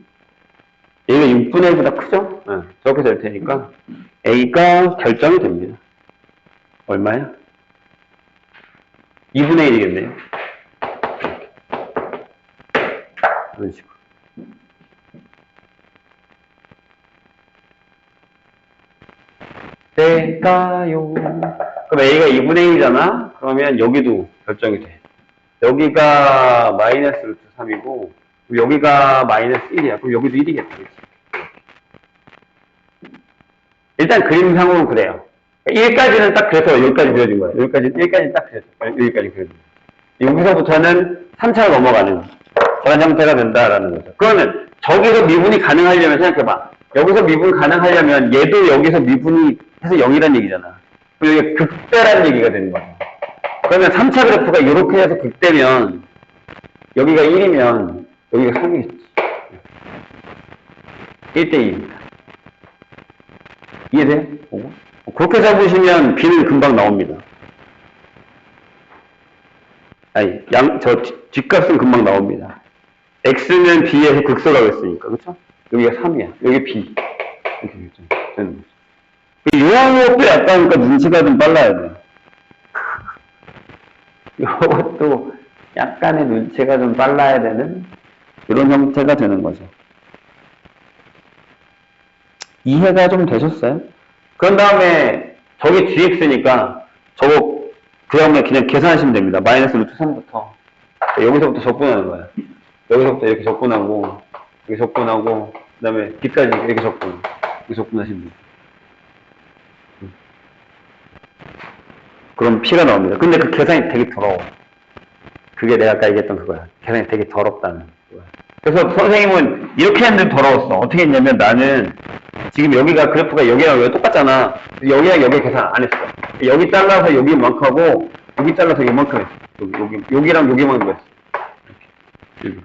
얘가 6분의 1보다 크죠? 네, 저렇게 될 테니까 a가 결정이 됩니다. 얼마야? 2분의 1이겠네요. 이런 식으로. 될까요? 그럼 a가 2분의 1이잖아? 그러면 여기도 결정이 돼. 여기가 마이너스 루트 3이고 여기가 마이너스 1이야. 그럼 여기도 1이겠다. 그치? 일단 그림상으로 그래요. 1까지는 딱 그래서 여기까지 그려준 거예요. 여기까지 1까지 딱 그려준 거예요. 여기까지 그려준 거예요. 여기서부터는 3차로 넘어가는 그런 형태가 된다라는 거죠. 그러면 저기서 미분이 가능하려면 생각해봐. 여기서 미분 가능하려면 얘도 여기서 미분이 해서 0이란 얘기잖아. 그리고 이게 극대라는 얘기가 되는 거야. 그러면 3차 그래프가 이렇게 해서 극대면 여기가 1이면 여기가 3이겠지. 1대2입니다. 이해돼? 그렇게 잡으시면 B는 금방 나옵니다. 아니, 뒷값은 금방 나옵니다. X는 B에서 극소라고 했으니까, 그쵸? 여기가 3이야. 여기 B. 이렇게 되는 거죠. 요것도 약간 그러니까 눈치가 좀 빨라야 돼. 요것도 약간의 눈치가 좀 빨라야 되는 이런 형태가 되는 거죠. 이해가 좀 되셨어요? 그런 다음에 저게 gx니까 저거 그 다음에 그냥 계산하시면 됩니다. 마이너스 루트 3부터 여기서부터 적분하는 거야. 여기서부터 이렇게 적분하고 여기 적분하고 그 다음에 b까지 이렇게 적분 이렇게 적분하시면 돼요. 그럼 p가 나옵니다. 근데 그 계산이 되게 더러워. 그게 내가 아까 얘기했던 그거야. 계산이 되게 더럽다는 거야. 그래서 선생님은 이렇게 했는데 더러웠어. 어떻게 했냐면 나는 지금 여기가 그래프가 여기랑 여기 똑같잖아. 여기랑 여기 계산 안 했어. 여기 잘라서 여기만큼 하고 여기 잘라서 이만큼 했어. 여기랑 여기만큼 했어. 이렇게.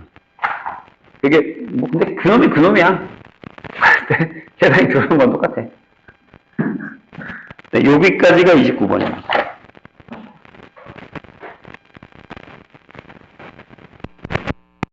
이게 뭐 근데 그놈이 그놈이야. 계산이 들어오는 건 똑같아. 네, 여기까지가 29번입니다.